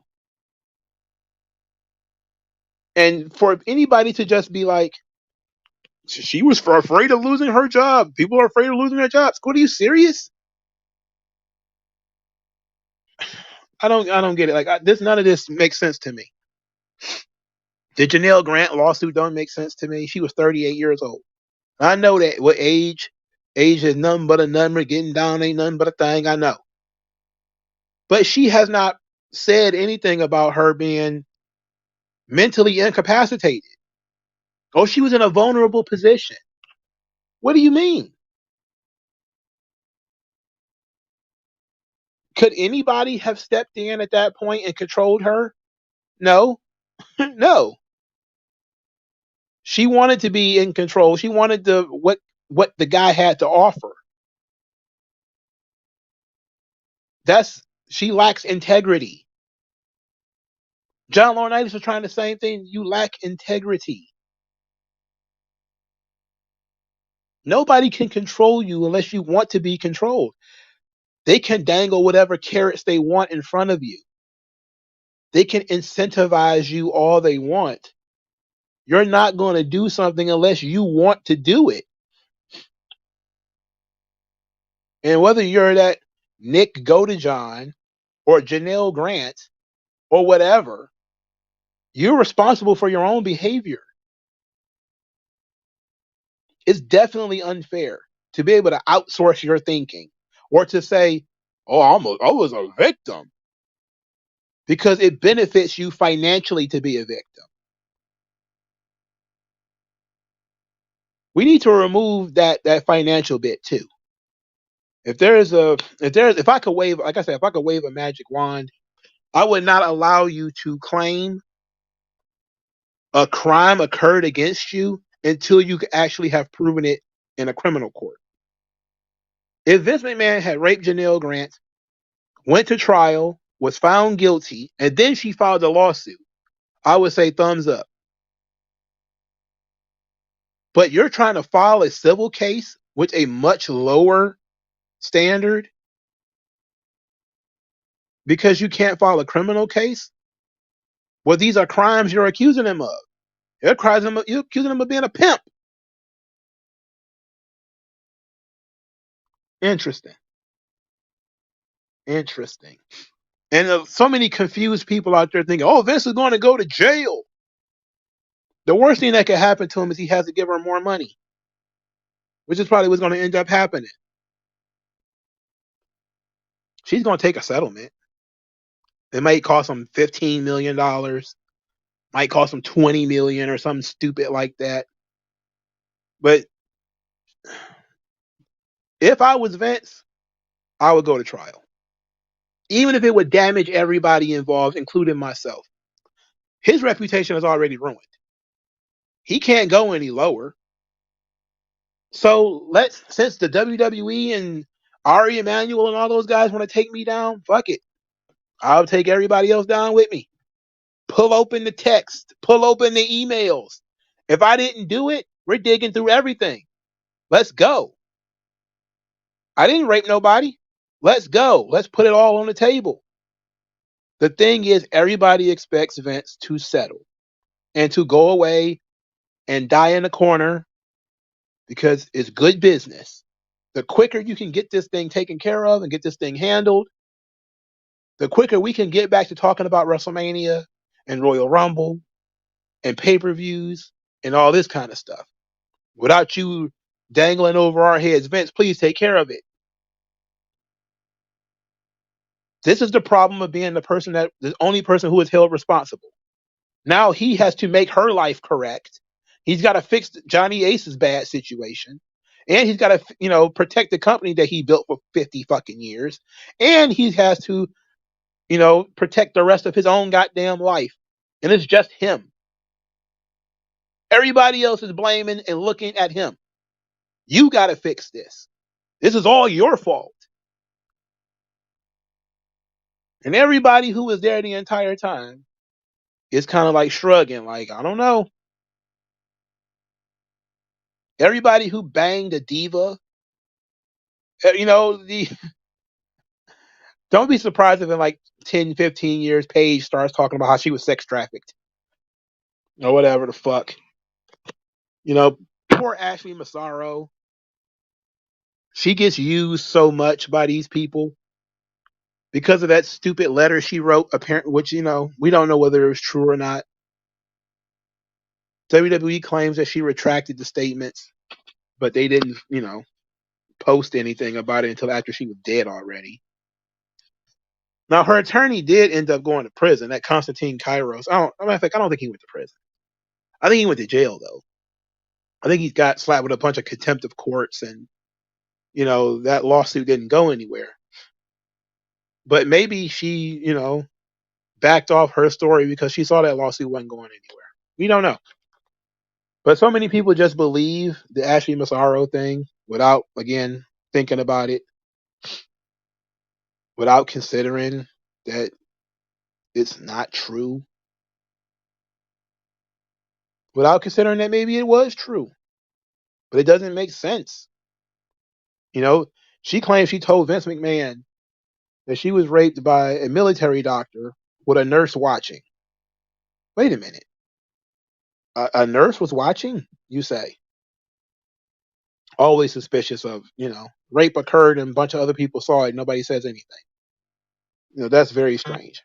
And for anybody to just be like, she was afraid of losing her job. People are afraid of losing their jobs. What, are you serious? I don't get it. Like this, none of this makes sense to me. The Janelle Grant lawsuit don't make sense to me. She was 38 years old. I know that what age is nothing but a number. Getting down ain't nothing but a thing. I know, but she has not said anything about her being mentally incapacitated. Oh, she was in a vulnerable position. What do you mean? Could anybody have stepped in at that point and controlled her? No, no. She wanted to be in control. She wanted what the guy had to offer. That's She lacks integrity. John Laurinaitis was trying the same thing. You lack integrity. Nobody can control you unless you want to be controlled. They can dangle whatever carrots they want in front of you. They can incentivize you all they want. You're not going to do something unless you want to do it. And whether you're that Nick Godejohn or Janelle Grant or whatever, you're responsible for your own behavior. It's definitely unfair to be able to outsource your thinking or to say, oh, I was a victim because it benefits you financially to be a victim. We need to remove that financial bit too. If I could wave, like I said, if I could wave a magic wand, I would not allow you to claim a crime occurred against you until you could actually have proven it in a criminal court. If Vince McMahon had raped Janelle Grant, went to trial, was found guilty, and then she filed a lawsuit, I would say thumbs up. But you're trying to file a civil case with a much lower standard because you can't file a criminal case? Well, these are crimes you're accusing him of. You're accusing him of being a pimp. Interesting. Interesting. And so many confused people out there thinking, oh, Vince is going to go to jail. The worst thing that could happen to him is he has to give her more money, which is probably what's going to end up happening. She's going to take a settlement. It might cost him $15 million, might cost him $20 million or something stupid like that. But if I was Vince, I would go to trial. Even if it would damage everybody involved, including myself. His reputation is already ruined. He can't go any lower. So since the WWE and Ari Emanuel and all those guys want to take me down, fuck it. I'll take everybody else down with me. Pull open the text, pull open the emails. If I didn't do it, we're digging through everything. Let's go. I didn't rape nobody. Let's go. Let's put it all on the table. The thing is, everybody expects Vince to settle and to go away and die in a corner because it's good business. The quicker you can get this thing taken care of and get this thing handled, the quicker we can get back to talking about WrestleMania and Royal Rumble and pay-per-views and all this kind of stuff. Without you dangling over our heads, Vince, please take care of it. This is the problem of being the only person who is held responsible. Now he has to make her life correct. He's got to fix Johnny Ace's bad situation. And he's got to, protect the company that he built for 50 fucking years. And he has to, protect the rest of his own goddamn life. And it's just him. Everybody else is blaming and looking at him. You got to fix this. This is all your fault. And everybody who was there the entire time is kind of like shrugging, like, I don't know. Everybody who banged a diva, the don't be surprised if in like 10, 15 years, Paige starts talking about how she was sex trafficked or whatever the fuck. Poor Ashley Massaro. She gets used so much by these people because of that stupid letter she wrote, apparently, which, we don't know whether it was true or not. WWE claims that she retracted the statements, but they didn't, post anything about it until after she was dead already. Now, her attorney did end up going to prison, that Constantine Kairos. I don't think he went to prison. I think he went to jail, though. I think he got slapped with a bunch of contempt of courts, and, that lawsuit didn't go anywhere. But maybe she, backed off her story because she saw that lawsuit wasn't going anywhere. We don't know. But so many people just believe the Ashley Massaro thing without, again, thinking about it, without considering that it's not true, without considering that maybe it was true, but it doesn't make sense. You know, she claims she told Vince McMahon that she was raped by a military doctor with a nurse watching. Wait a minute. A nurse was watching, you say? Always suspicious of, rape occurred and a bunch of other people saw it. Nobody says anything. That's very strange.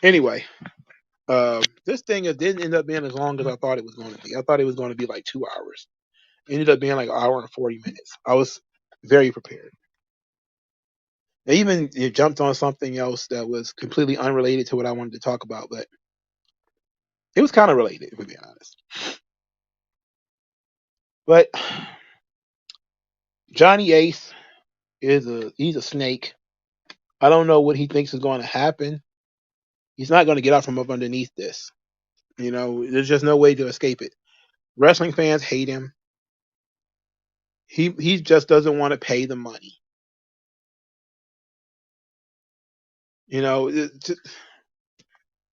Anyway, this thing didn't end up being as long as I thought it was going to be. I thought it was going to be like 2 hours. It ended up being like an hour and 40 minutes. I was very prepared. I even jumped on something else that was completely unrelated to what I wanted to talk about, but it was kind of related, to be honest. But Johnny Ace he's a snake. I don't know what he thinks is going to happen. He's not going to get out from up underneath this. There's just no way to escape it. Wrestling fans hate him. He just doesn't want to pay the money.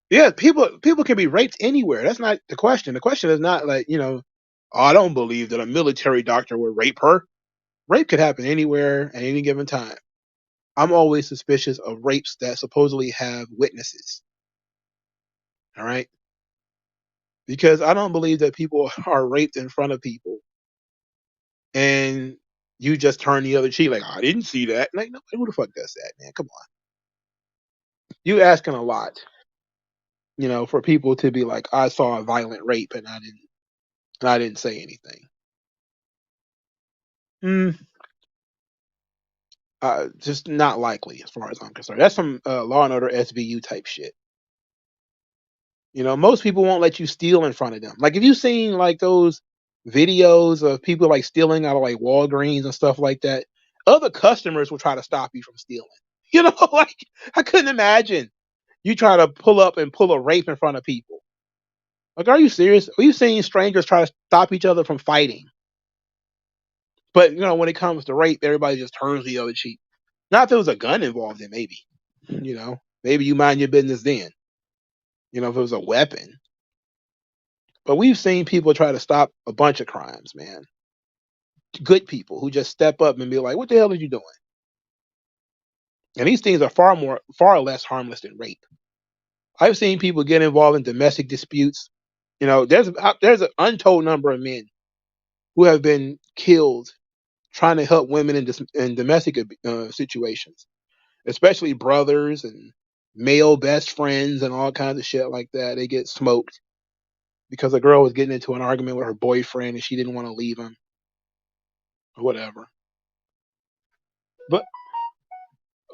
Yeah, people can be raped anywhere. That's not the question. The question is not like, I don't believe that a military doctor would rape her. Rape could happen anywhere at any given time. I'm always suspicious of rapes that supposedly have witnesses. All right? Because I don't believe that people are raped in front of people and you just turn the other cheek like, I didn't see that. Like, no, who the fuck does that, man? Come on. You asking a lot, for people to be like, I saw a violent rape and I didn't say anything. Just not likely as far as I'm concerned. That's some Law and Order SVU type shit. Most people won't let you steal in front of them. Like, if you've seen like those videos of people like stealing out of like Walgreens and stuff like that, other customers will try to stop you from stealing. Like, I couldn't imagine you try to pull up and pull a rape in front of people. Like, are you serious? We've seen strangers try to stop each other from fighting. But, when it comes to rape, everybody just turns the other cheek. Not if there was a gun involved, then maybe. Maybe you mind your business then. If it was a weapon. But we've seen people try to stop a bunch of crimes, man. Good people who just step up and be like, what the hell are you doing? And these things are far less harmless than rape. I've seen people get involved in domestic disputes. There's an untold number of men who have been killed trying to help women in domestic situations, especially brothers and male best friends and all kinds of shit like that. They get smoked because a girl was getting into an argument with her boyfriend and she didn't want to leave him or whatever. But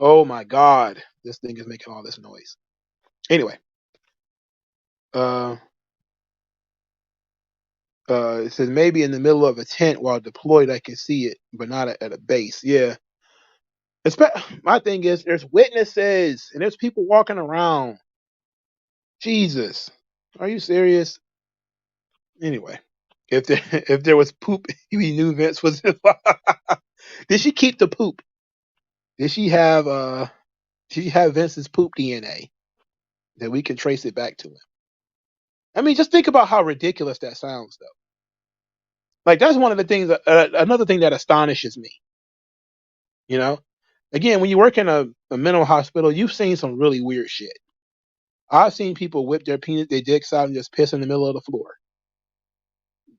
oh my god, this thing is making all this noise. Anyway, uh, it says maybe in the middle of a tent while deployed, I can see it, but not at a base. Yeah. My thing is, there's witnesses and there's people walking around. Jesus, are you serious? Anyway, if there if there was poop, we knew Vince was involved. Did she keep the poop? Did she have Vince's poop DNA that we can trace it back to him? I mean, just think about how ridiculous that sounds, though. Like that's one of the things. Another thing that astonishes me. You know, again, when you work in a mental hospital, you've seen some really weird shit. I've seen people whip their dicks out and just piss in the middle of the floor.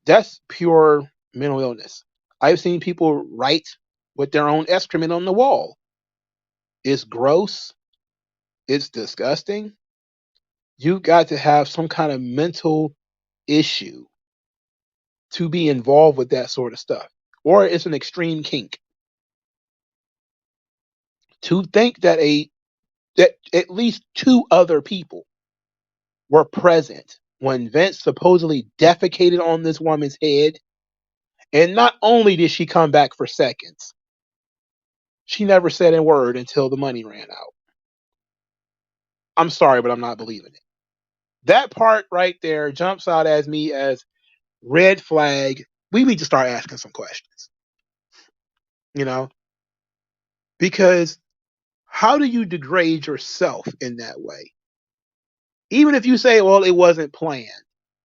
That's pure mental illness. I've seen people write with their own excrement on the wall. It's gross. It's disgusting. You got to have some kind of mental issue to be involved with that sort of stuff. Or it's an extreme kink. To think that at least two other people were present when Vince supposedly defecated on this woman's head, and not only did she come back for seconds, she never said a word until the money ran out. I'm sorry, but I'm not believing it. That part right there jumps out as me as red flag. We need to start asking some questions, you know, because how do you degrade yourself in that way? Even if you say, well, it wasn't planned,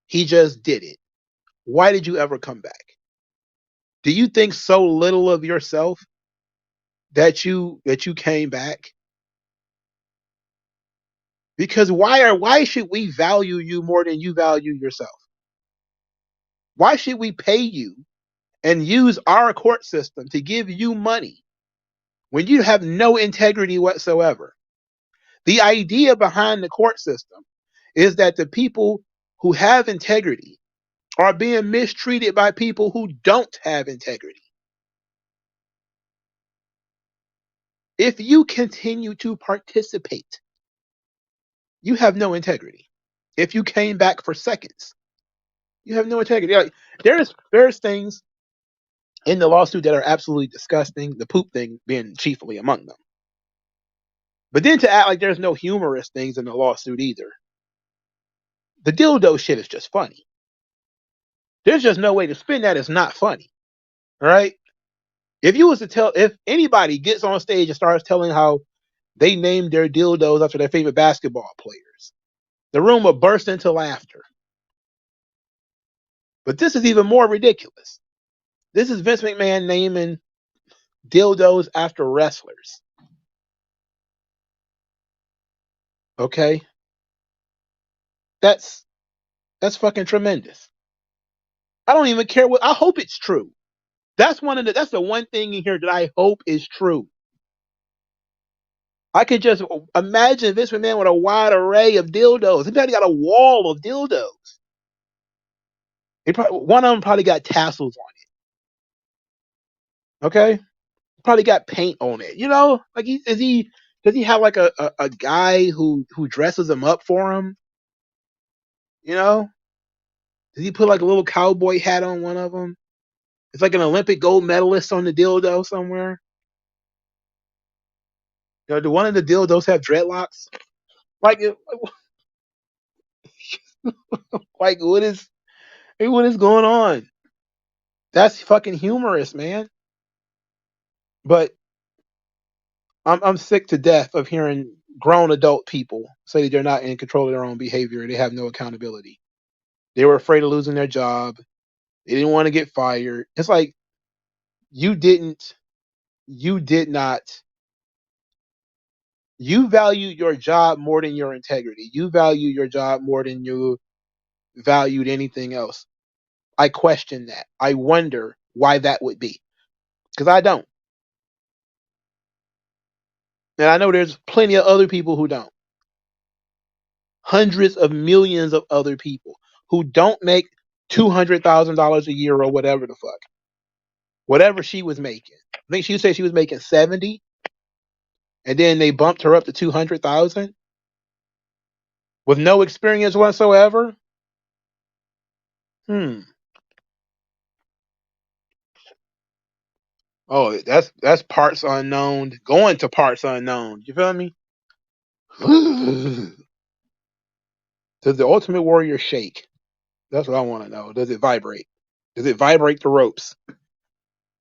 he just did it. Why did you ever come back? Do you think so little of yourself that you came back? Because why should we value you more than you value yourself? Why should we pay you and use our court system to give you money when you have no integrity whatsoever? The idea behind the court system is that the people who have integrity are being mistreated by people who don't have integrity. If you continue to participate, you have no integrity. If you came back for seconds, you have no integrity. Like, there's things in the lawsuit that are absolutely disgusting, the poop thing being chiefly among them. But then to act like there's no humorous things in the lawsuit either. The dildo shit is just funny. There's just no way to spin that it's not funny. All right? If anybody gets on stage and starts telling how they named their dildos after their favorite basketball players, the room will burst into laughter. But this is even more ridiculous. This is Vince McMahon naming dildos after wrestlers. Okay? That's fucking tremendous. I don't even care I hope it's true. That's the one thing in here that I hope is true. I could just imagine Vince McMahon with a wide array of dildos. He probably got a wall of dildos. One of them probably got tassels on it. Okay? Probably got paint on it. You know? Like does he have like a guy who dresses him up for him? You know? Does he put like a little cowboy hat on one of them? It's like an Olympic gold medalist on the dildo somewhere. You know, do one of the dildos have dreadlocks? Like, like what is going on? That's fucking humorous, man. But I'm sick to death of hearing grown adult people say that they're not in control of their own behavior. They have no accountability. They were afraid of losing their job. They didn't want to get fired. It's like you did not. You value your job more than your integrity. You value your job more than you valued anything else. I question that. I wonder why that would be. Because I don't. And I know there's plenty of other people who don't. Hundreds of millions of other people who don't make $200,000 a year or whatever the fuck. Whatever she was making. I think she said she was making 70, and then they bumped her up to 200,000 with no experience whatsoever. Oh, that's parts unknown going to parts unknown. You feel me? Does the Ultimate Warrior shake? That's what I want to know. Does it vibrate? Does it vibrate the ropes?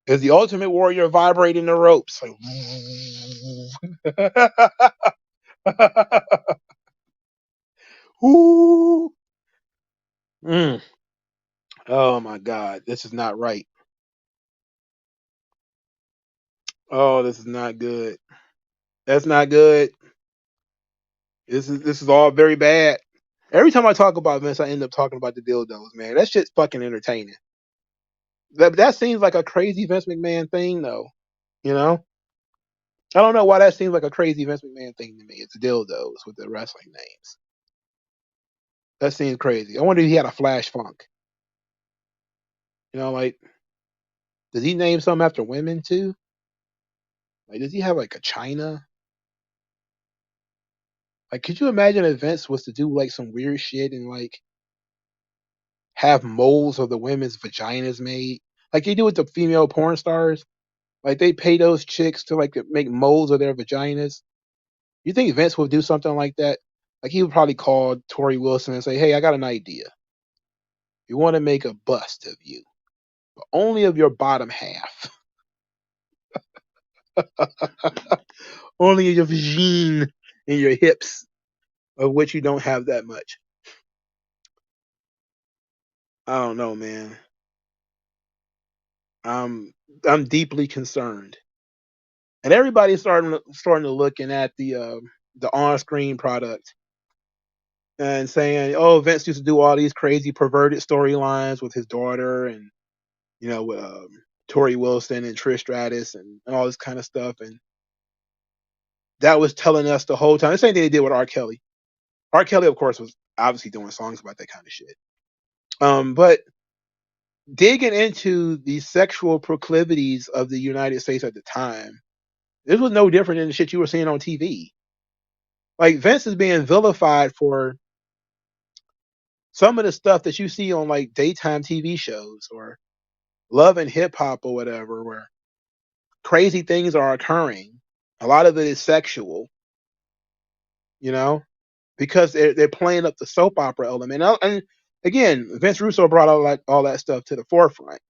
Is the Ultimate Warrior vibrating the ropes? Like, ooh. Mm. Oh my God, this is not right. Oh, this is not good. That's not good. This is all very bad. Every time I talk about Vince, I end up talking about the dildos, man. That shit's fucking entertaining. That seems like a crazy Vince McMahon thing, though. You know, I don't know why that seems like a crazy Vince McMahon thing to me. It's dildos with the wrestling names. That seems crazy. I wonder if he had a Flash Funk. You know, like, does he name something after women too? Like, does he have like a China? Like, could you imagine if Vince was to do like some weird shit and like have molds of the women's vaginas made, like they do with the female porn stars? Like they pay those chicks to like make molds of their vaginas. You think Vince would do something like that? Like he would probably call Torrie Wilson and say, "Hey, I got an idea. You want to make a bust of you, but only of your bottom half, only your vagine and your hips, of which you don't have that much." I don't know, man. I'm I'm deeply concerned, and everybody's starting to looking at the on screen product and saying, "Oh, Vince used to do all these crazy perverted storylines with his daughter, and with Torrie Wilson and Trish Stratus and all this kind of stuff." And that was telling us the whole time. The same thing they did with R. Kelly. R. Kelly, of course, was obviously doing songs about that kind of shit. But digging into the sexual proclivities of the United States at the time, this was no different than the shit you were seeing on TV. Like Vince is being vilified for some of the stuff that you see on like daytime TV shows or Love and Hip Hop or whatever, where crazy things are occurring. A lot of it is sexual, you know, because they're playing up the soap opera element. And again, Vince Russo brought all that stuff to the forefront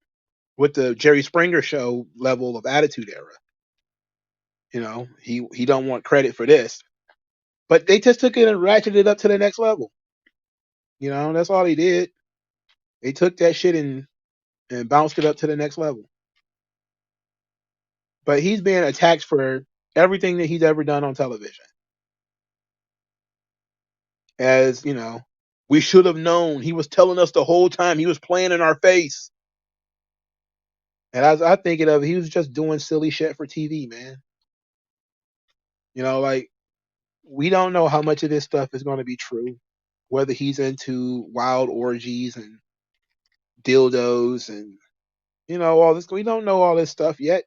with the Jerry Springer show level of Attitude Era. He don't want credit for this, but they just took it and ratcheted it up to the next level. That's all they did. They took that shit and bounced it up to the next level. But he's being attacked for everything that he's ever done on television. As we should have known. He was telling us the whole time. He was playing in our face. And as I think of it, he was just doing silly shit for TV, man. Like we don't know how much of this stuff is going to be true. Whether he's into wild orgies and dildos and all this. We don't know all this stuff yet.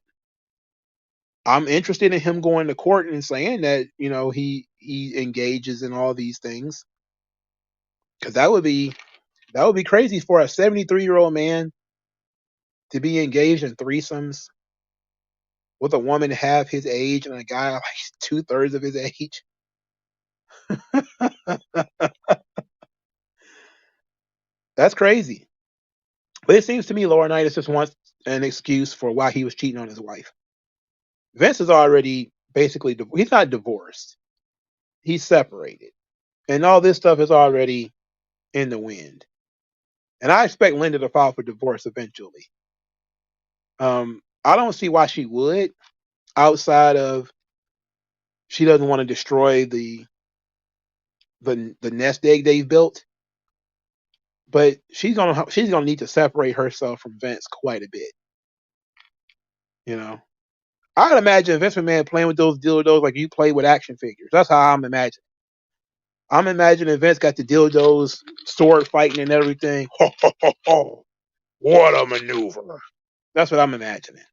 I'm interested in him going to court and saying that he engages in all these things, because that would be crazy for a 73-year-old man to be engaged in threesomes with a woman half his age and a guy like 2/3 of his age. That's crazy. But it seems to me Laurinaitis just wants an excuse for why he was cheating on his wife. Vince is already basically he's not divorced. He's separated. And all this stuff is already in the wind. And I expect Linda to file for divorce eventually. I don't see why she would, outside of she doesn't want to destroy the nest egg they've built. But she's gonna need to separate herself from Vince quite a bit. I'd imagine Vince McMahon playing with those dildos like you play with action figures. That's how I'm imagining. I'm imagining Vince got the dildos, sword fighting and everything. Ho, ho, ho, ho. What a maneuver. That's what I'm imagining.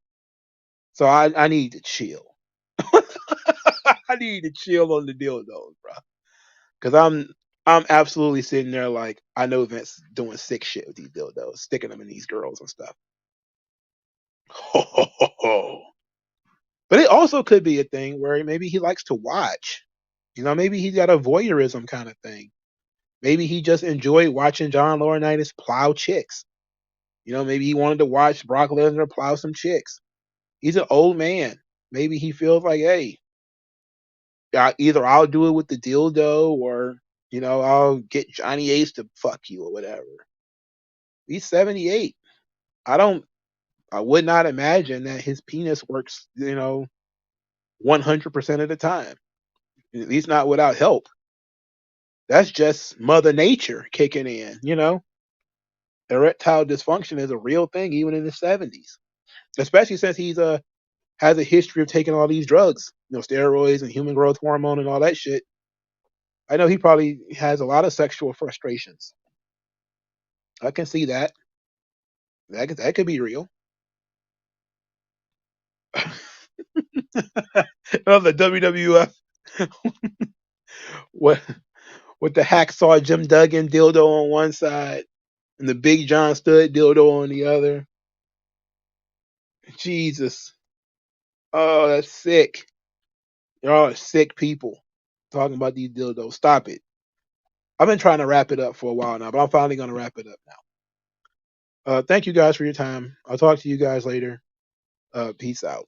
So I need to chill. I need to chill on the dildos, bro. Because I'm absolutely sitting there like I know Vince doing sick shit with these dildos, sticking them in these girls and stuff. Ho, ho, ho, ho. But it also could be a thing where maybe he likes to watch. Maybe he's got a voyeurism kind of thing. Maybe he just enjoyed watching John Laurinaitis plow chicks. Maybe he wanted to watch Brock Lesnar plow some chicks. He's an old man. Maybe he feels like, hey, either I'll do it with the dildo or, I'll get Johnny Ace to fuck you or whatever. He's 78. I don't, I would not imagine that his penis works, 100% of the time. At least not without help. That's just Mother Nature kicking in. Erectile dysfunction is a real thing even in his 70s, especially since he's has a history of taking all these drugs, steroids and human growth hormone and all that shit. I know he probably has a lot of sexual frustrations. I can see that. That could be real. Of the WWF, what with the hacksaw Jim Duggan dildo on one side and the Big John Studd dildo on the other. Jesus. Oh, that's sick. Y'all are sick people talking about these dildos. Stop it. I've been trying to wrap it up for a while now, but I'm finally going to wrap it up now. Thank you guys for your time. I'll talk to you guys later. Peace out.